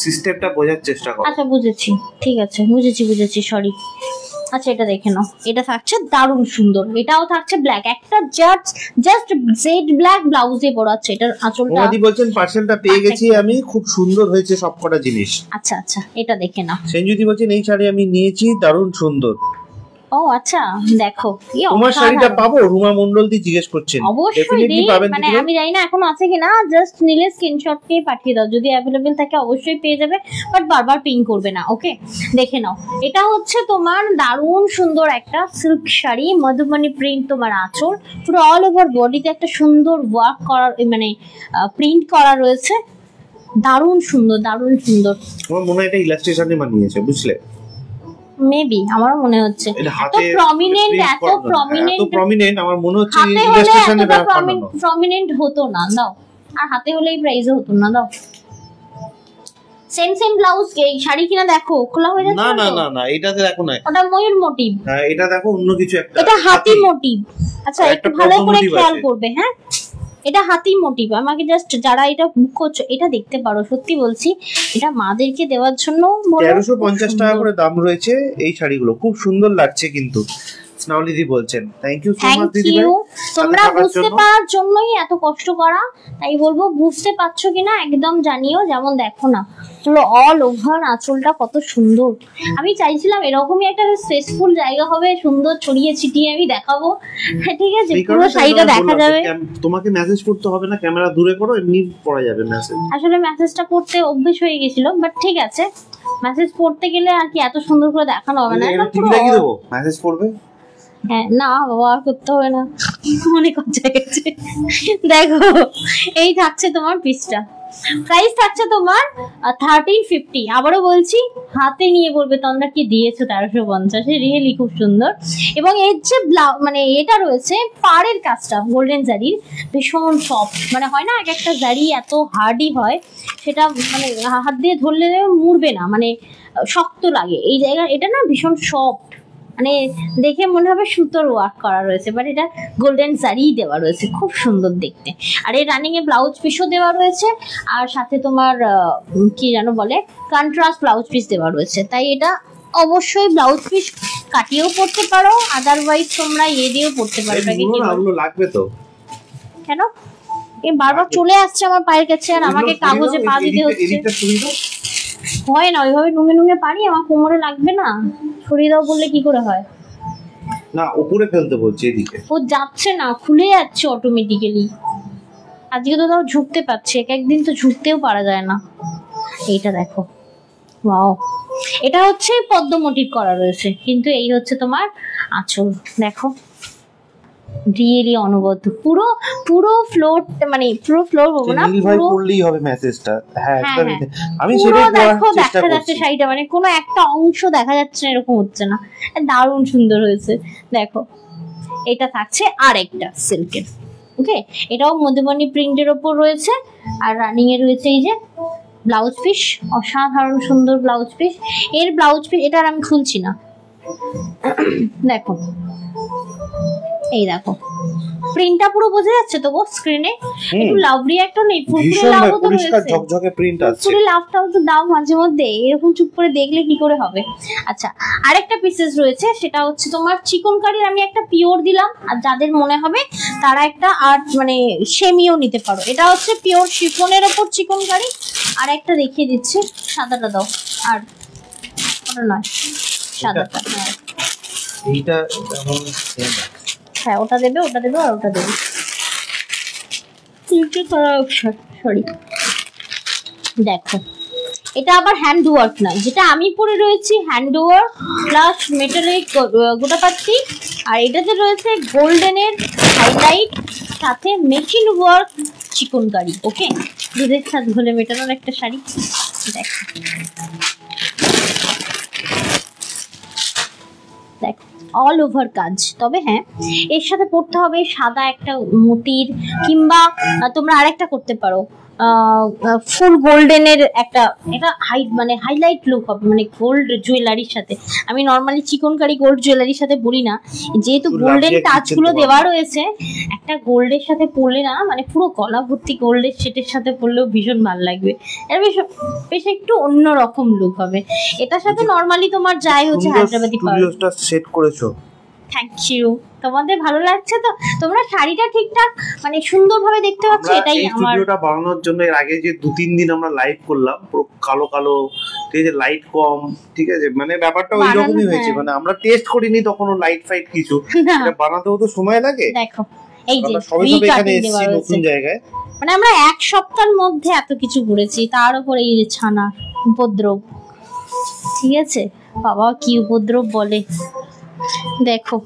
সিস্টেমটা বোঝার চেষ্টা করো। আচ্ছা বুঝেছি, ঠিক আছে বুঝেছি সরি। আচ্ছা এটা দেখে নাও, এটা থাকছে দারুণ সুন্দর, এটাও থাকছে ব্ল্যাক, একটা জাস্ট জেড ব্ল্যাক ব্লাউজে পরা আছে। এটার আঁচলটা মোদি বলছেন পার্সেলটা পেয়ে গেছি আমি, খুব সুন্দর হয়েছে সবকটা জিনিস। আচ্ছা এটা দেখে নাও। সেনজুদি বলছেন এই শাড়ি আমি নিয়েছি, দারুণ সুন্দর। ও আচ্ছা দেখো, তোমার শাড়িটা পাবো? রুমা মন্ডল দি জিজ্ঞেস করছেন। অবশ্যই মানে আমি জানি না এখন আছে কিনা, জাস্ট নিলে স্ক্রিনশট নিয়ে পাঠিয়ে দাও, যদি অ্যাভেলেবেল থাকে অবশ্যই পেয়ে যাবে, বাট বারবার পিং করবে না। ওকে দেখে নাও, এটা হচ্ছে তোমার দারুণ সুন্দর একটা সিল্ক শাড়ি, মধুবনী প্রিন্ট তোমার আঁচল, পুরো অল ওভার বডিতে একটা সুন্দর ওয়ার্ক করা, মানে প্রিন্ট করা রয়েছে, দারুণ সুন্দর। আমার মনে হয় এটা ইলাস্ট্রেশনে বানিয়েছে বুঝলে, মেবি আমারও মনে হচ্ছে এত প্রমিনেন্ট আমার মনে হচ্ছে ইলাস্ট্রেশনে প্রমিনেন্ট হতো না, দাও আর হাতে হলে এই প্রাইসে হতো না। দাও সেম ব্লাউজ এই শাড়ি কিনা দেখো খোলা হয়ে যাচ্ছে। না এটাতে দেখো না, ওটা ময়ূর মোটিভ। হ্যাঁ এটা দেখো অন্য কিছু একটা, এটা হাতি মোটিভ। আচ্ছা একটু ভালো করে খেয়াল করবে, হ্যাঁ এটা হাতি মোটিভ। আমাকে জাস্ট যারা এটা বুক করছো এটা দেখতে পারো, সত্যি বলছি এটা মাদেরকে দেওয়ার জন্য 1350 টাকা করে দাম রয়েছে এই শাড়িগুলো, খুব সুন্দর লাগছে কিন্তু। স্নাউলিদি বলছেন থ্যাংক ইউ সো মাচ দিদি ভাই, তোমরা বুঝতে পারার জন্যই এত কষ্ট করা, তাই বলবো বুঝতে পারছো কিনা একদম জানিও। যেমন দেখো না পুরো অল ওভার আঁচলটা কত সুন্দর, আমি চাইছিলাম এরকমই একটা স্পেসফুল জায়গা হবে, সুন্দর ছড়িয়ে ছিটিয়ে আমি দেখাবো, ঠিক আছে পুরো শাড়িটা দেখা যাবে। তোমাকে মেসেজ করতে হবে না, ক্যামেরা দূরে করো, এমনি পড়া যাবে মেসেজ। আসলে মেসেজটা করতে অভ্যেস হয়ে গেছিল, বাট ঠিক আছে মেসেজ পড়তে গেলে আর কি এত সুন্দর করে দেখানো হবে না। টিভি লাগিয়ে দেবো, মেসেজ পড়বে। হ্যাঁ না বাবা আর করতে হবে না, অনেক কষ্ট গেছে। দেখো এই থাকছে তোমার পিসটা, প্রাইস থাকছে তোমার 1350। আবারও বলছি হাতে নিয়ে বলবে তোমরা কি দিয়েছো 1350, রিয়েলি খুব সুন্দর। এবং এর যে মানে এটা রয়েছে পাড়ের কাজটা গোল্ডেন জারির, ভীষণ সফট, মানে হয় না এক একটা জারি এত হার্ডই হয়, সেটা মানে হাত দিয়ে ধরলে মুড়বে না, মানে শক্ত লাগে এই জায়গা, এটা না ভীষণ সফট, মানে দেখে মনে হবে সুতোর ওয়ার্ক করা রয়েছে, বাট এটা গোল্ডেন জারি দেওয়া রয়েছে, খুব সুন্দর দেখতে। আর এই রানিং এ ব্লাউজ পিসও দেওয়া রয়েছে, আর সাথে তোমার কি যেন বলে কন্ট্রাস্ট ব্লাউজ পিস দেওয়া রয়েছে, তাই এটা অবশ্যই ব্লাউজ পিস কাটিয়েও পরতে পারো, আদারওয়াইজ তোমরা দিয়েও পরতে পারো। লাগবে তো কেন এই বারবার চলে আসছে আমার পায়ের কাছে, আর আমাকে কাগজে পা দিতে হচ্ছে। হয় না ওইভাবে নুঙে পারি, আমার কোমরে লাগবে না, সরিয়ে দাও বললে কি করে হয়? না উপরে ফেলতে বলছি, এদিকে ও যাচ্ছে না, খুলে যাচ্ছে অটোমেটিক্যালি। আজকে তো তাও ঝুঁকতে পারছি, একদিন তো ঝুঁকতেও পারা যায় না। এইটা দেখো, ওয়াও, এটা হচ্ছে পদ্ম মোটিভ করা রয়েছে, কিন্তু এই হচ্ছে তোমার আঁচল, দেখো রিয়েলি অনবদ্য, পুরো ফ্লোর, মানে পুরো ফ্লোর বলবো না, পুরো পড়লেই হবে মেসেজটা। হ্যাঁ আমি সেটাই দেখো দেখা যাচ্ছে শাড়িটা, মানে কোনো একটা অংশ দেখা যাচ্ছে না এরকম হচ্ছে না, দারুণ সুন্দর হয়েছে। দেখো এটা থাকছে আর একটা সিল্কের, ওকে এটাও মধুবনী প্রিন্টের ওপর রয়েছে, আর রানিং এ রয়েছে এই যে ব্লাউজ পিস, অসাধারণ সুন্দর ব্লাউজ পিস। এর ব্লাউজ পিস এটা আমি খুলছি না, দেখো এই দেখো প্রিন্টটা পুরো বোঝা যাচ্ছে তো গো স্ক্রিনে? একটু লাভলি একটা নেই, পুরো ভীষণ লাভ তো পরিষ্কার রয়েছে, ঝকঝকে প্রিন্ট আছে। পুরো লাভটাও তো দাও মাঝে মধ্যে, এরকম চুপ করে দেখলে কি করে হবে। আচ্ছা আরেকটা পিসেস রয়েছে, সেটা হচ্ছে তোমার চিকন কারির আমি একটা পিওর দিলাম, আর যাদের মনে হবে তারা একটা আর্ট মানে সেমিও নিতে পারো। এটা হচ্ছে পিওর শিফনের ওপর চিকন কারি। আর একটা দেখিয়ে দিচ্ছি, সাদাটা দাও, আর ওটা নয় সাদাটা, হ্যাঁ এইটা যেমন সেম হ্যাঁ ওটা দেবে, ওটা দেবে, আর ওটা দেবে। সরি দেখো এটা আবার হ্যান্ড ওয়ার্ক নয়, যেটা আমি পরে রয়েছি হ্যান্ড ওয়ার্ক প্লাস মেটালিক গোটাপাত্তি, আর এটাতে রয়েছে গোল্ডেনের হাইলাইট সাথে মেশিন ওয়ার্ক চিকন কারি। ওকে, দুধের স্বাদ ঘোলে মেটানোর একটা শাড়ি। দেখো দেখো অল ওভার কাজ। তবে হ্যাঁ এর সাথে পড়তে হবে সাদা একটা মোতির, কিংবা তোমরা আরেকটা করতে পারো ফুল গোল্ডেনের একটা, এটা মানে হাইলাইট লুক হবে, মানে গোল্ড জুয়েলারির সাথে। আমি নর্মালি চিকন কারি গোল্ড জুয়েলারির সাথে বলি না, যেহেতু গোল্ডেন টাচ গুলো দেওয়া রয়েছে, একটা গোল্ডের সাথে পরলে না মানে পুরো গলা ভর্তি গোল্ডের সেটের সাথে পরলেও ভীষণ ভালো লাগবে। এর বেশ একটু অন্যরকম লুক হবে। এটার সাথে নর্মালি তোমার যাই হচ্ছে হায়দ্রাবাদি স্টুডিওটা সেট করেছো, থ্যাংক ইউ। তোমাদের ভালো লাগছে তো? তোমরা শাড়িটা ঠিকঠাক মানে সুন্দরভাবে দেখতে পাচ্ছ, এটাই আমার। স্টুডিওটা বানানোর জন্য এর আগে যে 2-3 দিন আমরা লাইভ করলাম, পুরো কালো কালো, ঠিক আছে, লাইট কম, ঠিক আছে, মানে ব্যাপারটা ওই রকমই হয়েছে। মানে আমরা টেস্ট করিনি তখনও লাইট ফাইট কিছু, এটা বানাতেও তো সময় লাগে। দেখো এই যে সবাই এখানে এসেছি নতুন জায়গায়, মানে আমরা এক সপ্তাহের মধ্যে এত কিছু করেছি, তার উপর এই যে ছানা উপদ্রব, ঠিক আছে, বাবা কি উপদ্রব বলে। দেখো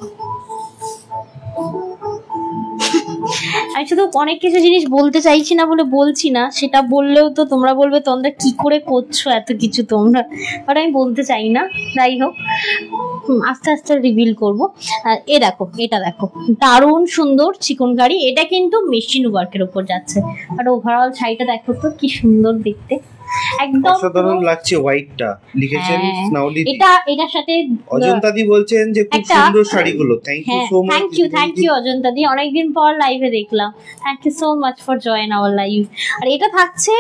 আমি শুধু অনেক কিছু জিনিস বলতে চাইছি না বলে বলছি না, সেটা বললেও তো তোমরা বলবে তোমরা কি করে করছো এত কিছু তোমরা, বাট আমি বলতে চাই না। যাই হোক আস্তে আস্তে রিভিল করবো। এ দেখো, এটা দেখো দারুণ সুন্দর চিকন কারি, এটা কিন্তু মেশিন ওয়ার্কের উপর যাচ্ছে। আর ওভারঅল শাড়িটা দেখো তো কি সুন্দর দেখতে, একদম অসাধারণ লাগছে। হোয়াইটটা লিখেছেন স্নাউলি, এটার সাথে অজন্তা দি বলছেন যে খুব সুন্দর শাড়িগুলো। Thank you so much. Thank you Ajanta দি, অনেকদিন পর লাইভে দেখলাম। Thank you so much for join our live. আর এটা থাকছে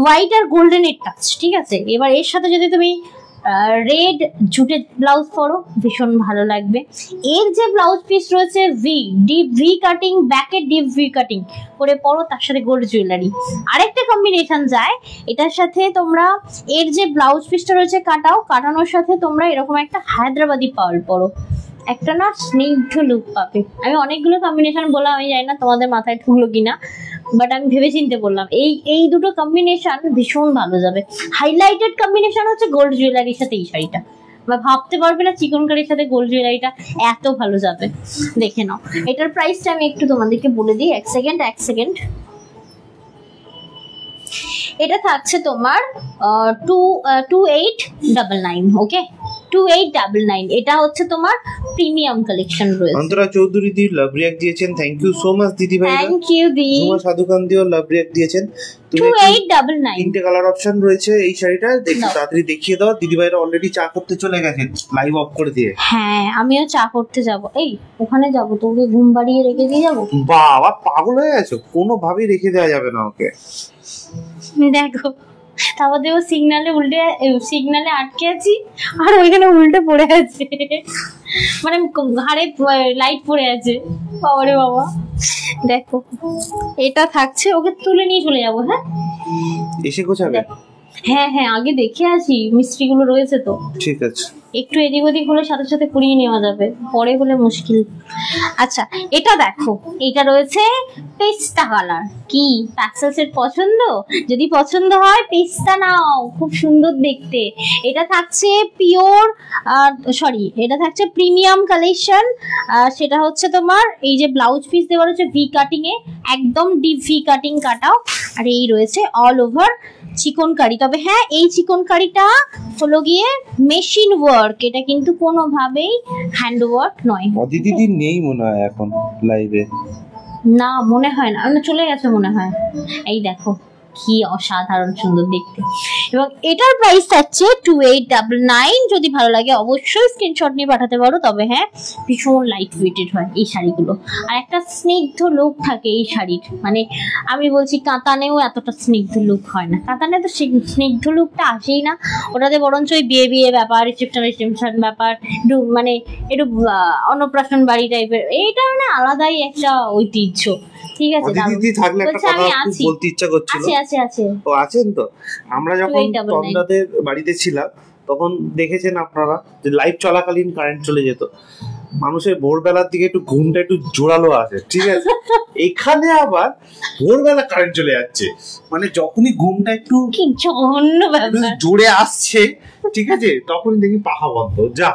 হোয়াইট আর গোল্ডেনের টাচ, ঠিক আছে। এবার এর সাথে যদি তুমি রেড জুটের ব্লাউজ পরো ভীষণ ভালো লাগবে। এর যে ব্লাউজ পিস রয়েছে ডিপ ভি কাটিং, ব্যাকের ডিপ ভি কাটিং করে পরো, তার সাথে গোল্ড জুয়েলারি। আরেকটা কম্বিনেশন যায় এটার সাথে, তোমরা এর যে ব্লাউজ পিসটা রয়েছে কাটানোর সাথে তোমরা এরকম একটা হায়দ্রাবাদি পার্ল পরো, একটা না স্নিগ্ধ লুক পাবে। আমি অনেকগুলো কম্বিনেশন বললাম, আমি জানি না তোমাদের মাথায় ঢুকলো কিনা, বাট আমি ভেবে চিন্তে বললাম এই দুটো কম্বিনেশন ভীষণ ভালো যাবে। হাইলাইটেড কম্বিনেশন হচ্ছে গোল্ড জুয়েলারির সাথে এই শাড়িটা, বা ভাবতে পারবে না চিকন কারির সাথে গোল্ড জুয়েলারিটা এত ভালো যাবে। দেখে নাও এটার প্রাইসটা আমি একটু তোমাদেরকে বলে দিই, এক সেকেন্ড। এটা থাকছে তোমার 2899। ওকে 2899। এটা হচ্ছে তোমার প্রিমিয়াম কালেকশন রয়েছে। অন্তরা চৌধুরী দি লাভ রিঅ্যাক্ট দিয়েছেন, থ্যাংক ইউ সো মাচ দিদি ভাই। থ্যাংক ইউ দি। জুমা সাধুকান দিও লাভ রিঅ্যাক্ট দিয়েছেন। 2899 তিনটে কালার অপশন রয়েছে এই শাড়িটা, দেখো তাড়াতাড়ি দেখিয়ে দাও। দিদি ভাইরা অলরেডি চা করতে চলে গেছেন লাইভ অফ করে দিয়ে। হ্যাঁ আমিও চা করতে যাব, এই ওখানে যাব, তোকে ঘুম পাড়িয়ে রেখে দিয়ে যাব। বাবা পাগল হয়ে গেছো, কোনোভাবেই রেখে দেওয়া যাবে না ওকে। দেখো তারপরে ও সিগনালে আটকে আছি, আর ওইখানে উল্টে পড়ে আছে, মানে ঘাড়ে লাইট পড়ে আছে। বাবারে বাবা, দেখো এটা থাকছে, ওকে তুলে নিয়ে চলে যাবো। হ্যাঁ এসে গোছাবে। হ্যাঁ আগে দেখে আসি মিস্ত্রি গুলো রয়েছে তো, ঠিক আছে। একটু এদিক ওদিক হলে সাথে সাথে করিয়ে নেওয়া যাবে, পরে হলে মুশকিল। আচ্ছা এটা দেখো, এটা রয়েছে পেস্তা কালার। কি প্যাক্সেলসের পছন্দ? যদি পছন্দ হয় পেস্তা নাও, খুব সুন্দর দেখতে। এটা থাকছে এটা থাকছে প্রিমিয়াম কালেকশন। সেটা হচ্ছে তোমার এই যে ব্লাউজ পিস দেওয়া রয়েছে ভি কাটিং এ, একদম ডিপ ভি কাটিং কাটাও, আর এই রয়েছে অল ওভার চিকন কারি। তবে হ্যাঁ এই চিকন কারিটা হলো গিয়ে মেশিন ওয়ার্ক, এটা কিন্তু কোনোভাবেই হ্যান্ড ওয়ার্ক নয়। দিদি নেই মনে হয় এখন লাইভে, না মনে হয় না, চলে গেছে মনে হয়। এই দেখো কি অসাধারণ সুন্দর দেখতে। এবং এটার প্রাইস থাকছে 2899। যদি ভালো লাগে অবশ্যই স্ক্রিনশট নিয়ে পাঠাতে পারো। তবে হ্যাঁ, ভীষণ লাইট ওয়েটেড হয় এই শাড়িগুলো, আর একটা স্নিগ্ধ লুক থাকে এই শাড়ির। মানে আমি বলছি কাতানেও এতটা স্নিগ্ধ লুক হয় না, কাতানে তো স্নিগ্ধ লুকটা আসেই না, ওটাতে বরঞ্চ ওই বিয়ে বিয়ে ব্যাপার, রিসেপশন ব্যাপার, একটু মানে একটু অন্নপ্রাশন বাড়ি টাইপের, এইটা মানে আলাদাই একটা ঐতিহ্য। ঠিক আছে, দিদি থাকলে একটা কথা খুব বলতে ইচ্ছা করছিল। আছে ও আছেন তো? আমরা যখন তন্দাদের বাড়িতে ছিলাম তখন দেখেছেন আপনারা যে লাইভ চলাকালীন কারেন্ট চলে যেত, মানুষের ভোরবেলার দিকে একটু ঘুমটা একটু জোরালো আসে, ঠিক আছে? এখানে আবার ভোরবেলা কারেন্ট চলে যাচ্ছে, মানে যখনই ঘুমটা একটু জোরে আসছে, ঠিক আছে, তখন দেখি পাখা বন্ধ, যা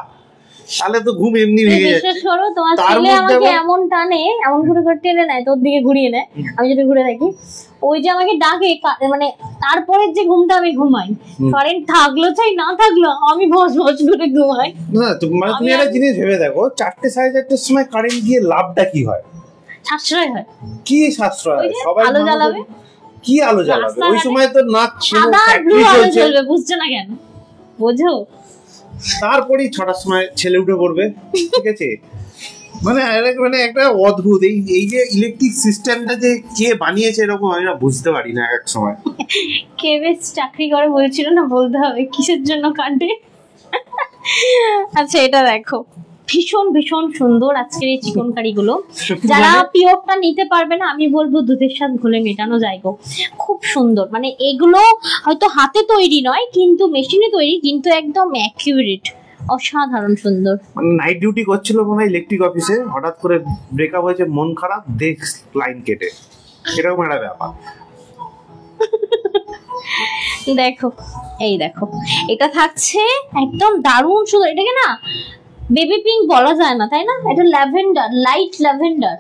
তাহলে তো ঘুম এমনি ভেঙে যাচ্ছে। বিশেষ করে তোমার ছেলে আমাকে এমন টানে, এমন করে টেনে নেয়, তোর দিকে ঘুরিয়ে নেয়, আমি যদি ঘুরে থাকি, ওই যে আমাকে ডাকে, মানে তারপরের যে ঘুমটা আমি ঘুমাই, কারেন্ট থাকলো চাই না থাকলো আমি ভস ভস করে ঘুমাই। না মানে তুমি একটা জিনিস ভেবে দেখো, 4টে 4:30টার সময় কারেন্ট গিয়ে লাভটা কি হয়? সাশ্রয় হয়। কি সাশ্রয় হয়? সবাই আলো জ্বালাবে। কি আলো জ্বালাবে? ওই সময় তো না সাদা ব্লু আলো জ্বলবে, বুঝছো না কেন? বোঝো? তারপরেই 6টার সময় ছেলে উঠে পড়বে, ঠিক আছে? মানে একটা অদ্ভুত এই যে ইলেকট্রিক সিস্টেমটা যে কে বানিয়েছে এরকম আমি না বুঝতে পারি না এক সময়। কে বেশ চাকরি করে বলছিল না, বলতে হবে কিসের জন্য কাটে। আচ্ছা, এটা দেখো, ভীষণ ভীষণ সুন্দর আজকের এই চিকন কারিগুলো। যারা পিওরটা নিতে পারবে না, আমি বলবো দুধের স্বাদ ঘোলে মেটানো যায় গো, খুব সুন্দর। মানে এগুলো হয়তো হাতে তৈরি নয়, কিন্তু মেশিনে তৈরি, কিন্তু একদম অ্যাকিউরেট, অসাধারণ সুন্দর। মানে নাইট ডিউটি করছিল মনে হয় ইলেকট্রিক অফিসে, হঠাৎ করে ব্রেকআপ হয়েছে, মন খারাপ, দেখ লাইন কেটে, এরকম একটা ব্যাপার। দেখো, এই দেখো, এটা থাকছে একদম দারুণ সুন্দর। এটাকে না বেবি পিঙ্ক বলা যায় না, তাই না? এটা ল্যাভেন্ডার, লাইট ল্যাভেন্ডার,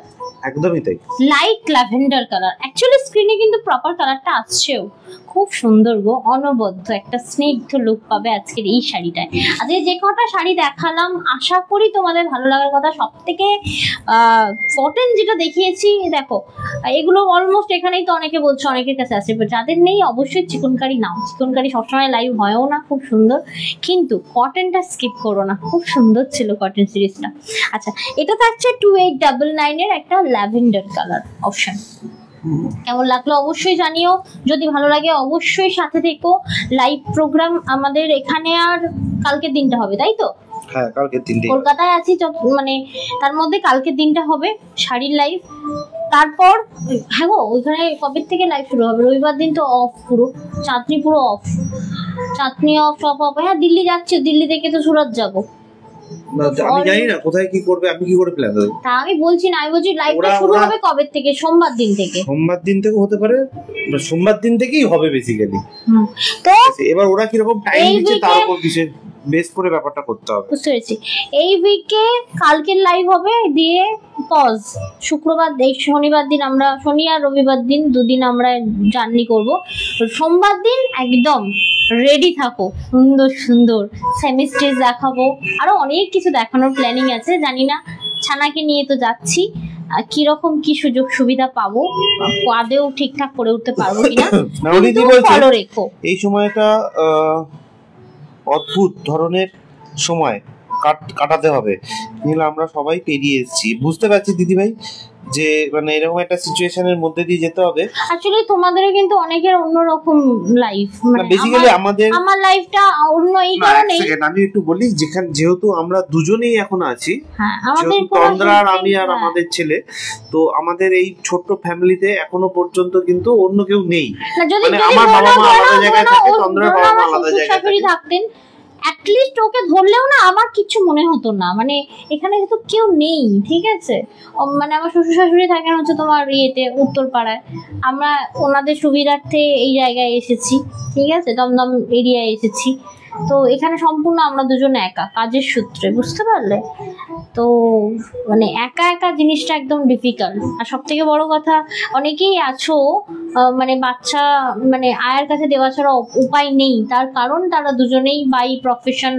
একদমই তাই, লাইট ল্যাভেন্ডার কালার। অ্যাকচুয়ালি স্ক্রিনে কিন্তু প্রপার কালারটা আসছেও, খুব সুন্দর গো, অনবদ্য একটা স্নিগ্ধ লুক পাবে আজকের এই শাড়িটায়। আজকে যে কটা শাড়ি দেখালাম আশা করি তোমাদের ভালো লাগার কথা। সব থেকে কটন যেটা দেখিয়েছি, দেখো এগুলো অলমোস্ট এখানেই তো অনেকে বলছে অনেকের কাছে আছে, যাদের নেই অবশ্যই চিকনকারি নাও। চিকনকারি সবসময় লাইভ হয়ও না খুব সুন্দর, কিন্তু কটনটা স্কিপ করো না, খুব সুন্দর ছিল কটন সিরিজটা। আচ্ছা, এটা থাকছে 2899 এর একটা ল্যাভেন্ডার কালার অপশন। কেমন লাগলো অবশ্যই জানিও, যদি ভালো লাগে অবশ্যই সাথে থেকো। লাইভ প্রোগ্রাম আমাদের এখানে আর কালকের দিনটা হবে, তাই তো? হ্যাঁ, কালকের দিনটা কলকাতায় আছি, মানে তার মধ্যে কালকের দিনটা হবে শাড়ির লাইভ। তারপর হ্যাঁ গো, ওইখানে কবে থেকে লাইভ শুরু হবে? রবিবার দিন তো অফ, পুরো চাঁদনি পুরো অফ, চাঁদনি অফ, সব অফ। হ্যাঁ, দিল্লি যাচ্ছে, দিল্লি থেকে তো সুরত যাবো। আমি জানি না কোথায় কি করবে, আমি কি করে প্ল্যান দেব তা আমি বলছি না, আমি বলছি লাইভটা শুরু হবে কবে থেকে? সোমবার দিন থেকে। সোমবার দিন থেকে হতে পারে, সোমবার দিন থেকেই হবে বেসিক্যালি। তো এবার ওরা কি রকম টাইম দিচ্ছে তার উপর কিসের বেস করে ব্যাপারটা করতে হবে। বুঝতে পেরেছি। এই উইকে কালকের লাইভ হবে, দিয়ে পজ শুক্রবার, এই শনিবার দিন আমরা, শনি আর রবিবার দিন দুদিন আমরা জার্নি করব। সোমবার দিন একদম রেডি থাকো, সুন্দর সুন্দর সেমি স্টেজ দেখাবো, আরো অনেক কিছু দেখানোর প্ল্যানিং আছে। জানি না ছানাকে নিয়ে তো যাচ্ছি, কিরকম কি সুযোগ সুবিধা পাবো, আদেও ঠিকঠাক করে উঠতে পারবো কিনা, ফলো রেখো। এই সময়টা অদ্ভুত ধরনের সময় কাটাতে হবে, কিন্তু আমরা সবাই পেরিয়ে এসেছি, বুঝতে পারছি দিদিভাই যে মানে এরকম একটা সিচুয়েশনের মধ্যে দিয়ে যেতে হবে। আসলে তোমাদেরও কিন্তু অনেকের অন্যরকম লাইফ, মানে বেসিক্যালি আমার লাইফটা অন্য এই কারণেই। আমি একটু বলি, যেহেতু আমরা দুজনেই এখন আছি, আমাদের তন্দ্রা আর আমি আর আমাদের ছেলে, তো আমাদের এই ছোট্ট ফ্যামিলিতে এখনো পর্যন্ত কিন্তু অন্য কেউ নেই। মানে আমার বাবা মা আলাদা জায়গায় থাকে, তন্দ্রার বাবা মা আলাদা জায়গায় থাকেন। অ্যাটলিস্ট ওকে ধরলেও না আমার কিছু মনে হতো না, মানে এখানে যেহেতু কেউ নেই, ঠিক আছে, মানে আমার শ্বশুর শাশুড়ি থাকেন হচ্ছে তোমার ইয়েতে উত্তরপাড়ায়, আমরা ওনাদের সুবিধার্থে এই জায়গায় এসেছি, ঠিক আছে, দমদম এরিয়ায় এসেছি। তো এখানে সম্পূর্ণ আমরা দুজন একা, কাজের সূত্রে, বুঝতে পারলে? তো মানে একা একা জিনিসটা একদম ডিফিকাল্ট। আর সব থেকে বড় কথা, অনেকেই আছো মানে বাচ্চা মানে আয়ের কাছে দেওয়া ছাড়া উপায় নেই, তার কারণ তারা দুজনেই বাই প্রফেশন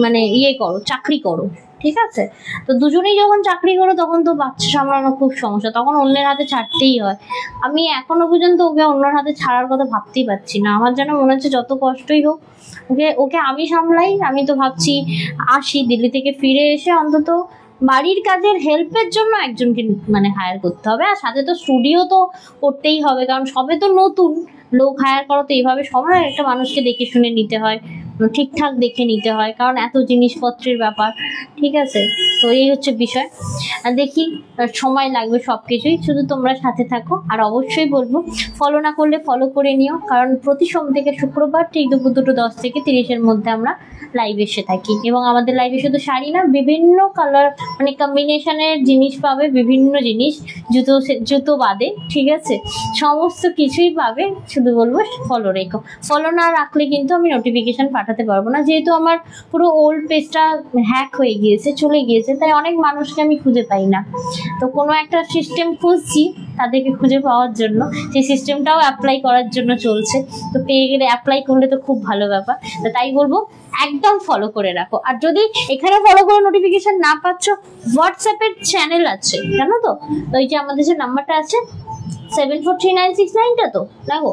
মানে ইয়ে করো, চাকরি করো, ঠিক আছে? তো দুজনেই যখন চাকরি করো তখন তো বাচ্চা সামলানো খুব সমস্যা, তখন অন্যের হাতে ছাড়তেই হয়। আমি এখনো পর্যন্ত ওকে অন্যের হাতে ছাড়ার কথা ভাবতেই পারছি না। আমার যেন মনে হচ্ছে যত কষ্টই হোক ওকে ওকে আমি সামলাই। আমি তো ভাবছি আসি দিল্লি থেকে ফিরে এসে অন্তত বাড়ির কাজের হেল্পের জন্য একজনকে মানে হায়ার করতে হবে, আর সাথে তো স্টুডিও তো করতেই হবে, কারণ সবে তো নতুন লোক হায়ার করো তো এইভাবে সবাই একটা মানুষকে দেখে শুনে নিতে হয়, ঠিকঠাক দেখে নিতে হয়, কারণ এত জিনিসপত্রের ব্যাপার। ঠিক আছে, তো এই হচ্ছে বিষয়। আর দেখি সময় লাগবে সব কিছুই, শুধু তোমরা সাথে থাকো। আর অবশ্যই বলবো ফলো না করলে ফলো করে নিও, কারণ প্রতি সোম থেকে শুক্রবার ঠিক দুপুর 2:10 থেকে 30-এর মধ্যে আমরা লাইভ এসে থাকি। এবং আমাদের লাইভে শুধু শাড়ি না, বিভিন্ন কালার মানে কম্বিনেশনের জিনিস পাবে, বিভিন্ন জিনিস, জুতো বাদে, ঠিক আছে, সমস্ত কিছুই পাবে। শুধু বলবো ফলো রেখো। ফলো না রাখলে কিন্তু আমি নোটিফিকেশন পাঠাতে পারবো না, যেহেতু আমার পুরো ওল্ড পেজটা হ্যাক হয়ে গিয়েছে, চলে গিয়েছে, তাই অনেক মানুষকে আমি খুঁজে পাই না। তো কোনো একটা সিস্টেম খুঁজছি তাদেরকে খুঁজে পাওয়ার জন্য, সেই সিস্টেমটাও অ্যাপ্লাই করার জন্য চলছে। তো পেয়ে গেলে অ্যাপ্লাই করলে তো খুব ভালো ব্যাপার। তো তাই বলবো একদম ফলো করে রাখো। আর যদি এখানে ফলো করে নোটিফিকেশন না পাচ্ছ, হোয়াটসঅ্যাপের চ্যানেল আছে, জানো তো? তো এই যে আমাদের যে নাম্বারটা আছে 743969টা, তো লাগো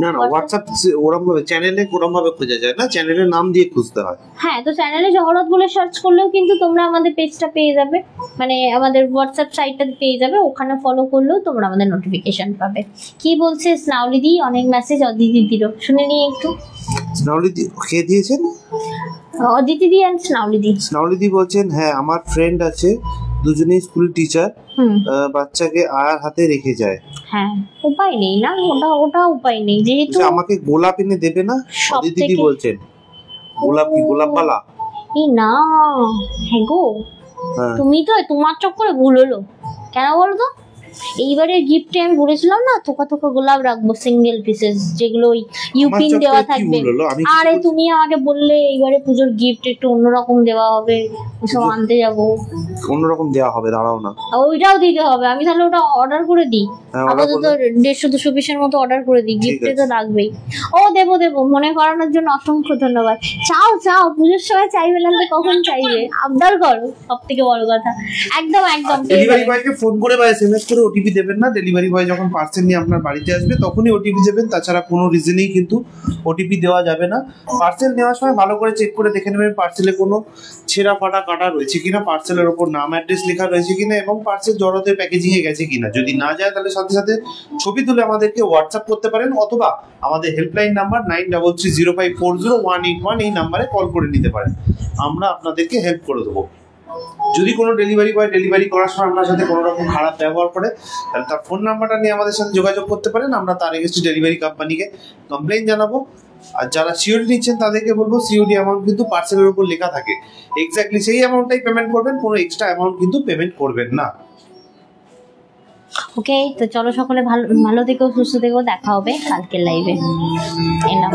না না, হোয়াটসঅ্যাপ ওরকম ভাবে চ্যানেলে ওরকম ভাবে খোঁজা যায় না, চ্যানেলের নাম দিয়ে খুঁজতে হয়। হ্যাঁ, তো চ্যানেলে জহরত বলে সার্চ করলেও কিন্তু তোমরা আমাদের পেজটা পেয়ে যাবে, মানে আমাদের হোয়াটসঅ্যাপ সাইটটা পেয়ে যাবে, ওখানে ফলো করলেও তোমরা আমাদের নোটিফিকেশন পাবে। কি বলছে স্নাউলিদি? অনেক মেসেজ অদিতি দিল, শুনে নিয়ে একটু। স্নাউলিদি কে দিয়েছেন? Aditi the end স্নাউলিদি। স্নাউলিদি বলছেন, হ্যাঁ আমার ফ্রেন্ড আছে, দুজনেই স্কুল টিচার, বাচ্চাকে আয়ার হাতে রেখে যায়। হ্যাঁ, উপায় নেই না, ওটা উপায় নেই, যেহেতু আমাকে গোলাপ এনে দেবে না? দিদি বলছেন গোলাপ কি গোলাপবালা? এই না, হ্যাঁ গো, তুমি তো তোমার চক্করে ভুল হলো কেন বলো তো? এইবারের গিফটে আমি বলেছিলাম না থোকা থোকা গোলাপ রাখবো, সিঙ্গেল পিসেস, যেগুলো ইউপিন দেওয়া থাকবে। আরে তুমি আমাকে বললে এইবারে পুজোর গিফট একটু অন্যরকম দেওয়া হবে, সব আনতে যাবো। অন্যরকম দেওয়া হবে, দাঁড়াও না, ওইটাও দিতে হবে। আমি তাহলে ওটা অর্ডার করে দিই, আপাতত 150-200 পিসের মতো অর্ডার করে দিই, গিফটে তো লাগবেই। ও দেবো দেবো, মনে করানোর জন্য অসংখ্য ধন্যবাদ। চাও চাও, পুজোর সময় চাইবে না তো কখন চাইবে? আবদার করো, সব থেকে বড় কথা। একদম একদম। ডেলিভারি বয়কে ফোন করে বা এসএমএস করে ওটিপি দেবেন না। ডেলিভারি বয় যখন পার্সেল নিয়ে আপনার বাড়িতে আসবে তখনই ওটিপি দেবেন, তাছাড়া কোনো রিজনেই কিন্তু ওটিপি দেওয়া যাবে না। পার্সেল নেওয়ার সময় ভালো করে চেক করে দেখে নেবেন পার্সেলে কোনো ছেঁড়া ফাটা কাটা রয়েছে কিনা, পার্সেলের ওপর নাম অ্যাড্রেস লেখা রয়েছে কিনা, এবং পার্সেল জড়তের প্যাকেজিং এ গেছে কিনা। যদি না যায় তাহলে সাথে সাথে ছবি তুলে আমাদেরকে হোয়াটসঅ্যাপ করতে পারেন, অথবা আমাদের হেল্পলাইন নাম্বার 9330540181 এই নাম্বারে কল করে নিতে পারেন, আমরা আপনাদেরকে হেল্প করে দেবো। যদি কোনো ডেলিভারি বয় ডেলিভারি করার সময় আপনার সাথে কোনো রকম খারাপ ব্যবহার করে, তাহলে তার ফোন নাম্বারটা নিয়ে আমাদের সাথে যোগাযোগ করতে পারেন, আমরা তার এগেইনস্টে ডেলিভারি কোম্পানিকে কমপ্লেইন জানাবো। আর যারা সিওডি নিচ্ছেন তাদেরকে বলবো সিওডি অ্যামাউন্ট কিন্তু পার্সেলের উপর লেখা থাকে, এক্স্যাক্টলি সেই অ্যামাউন্টটাই পেমেন্ট করবেন, কোনো এক্সট্রা অ্যামাউন্ট কিন্তু পেমেন্ট করবেন না। ওকে, তো চলো সকলে ভালো থেকো, সুস্থ থেকো, দেখা হবে কালকের লাইভে। এলাম।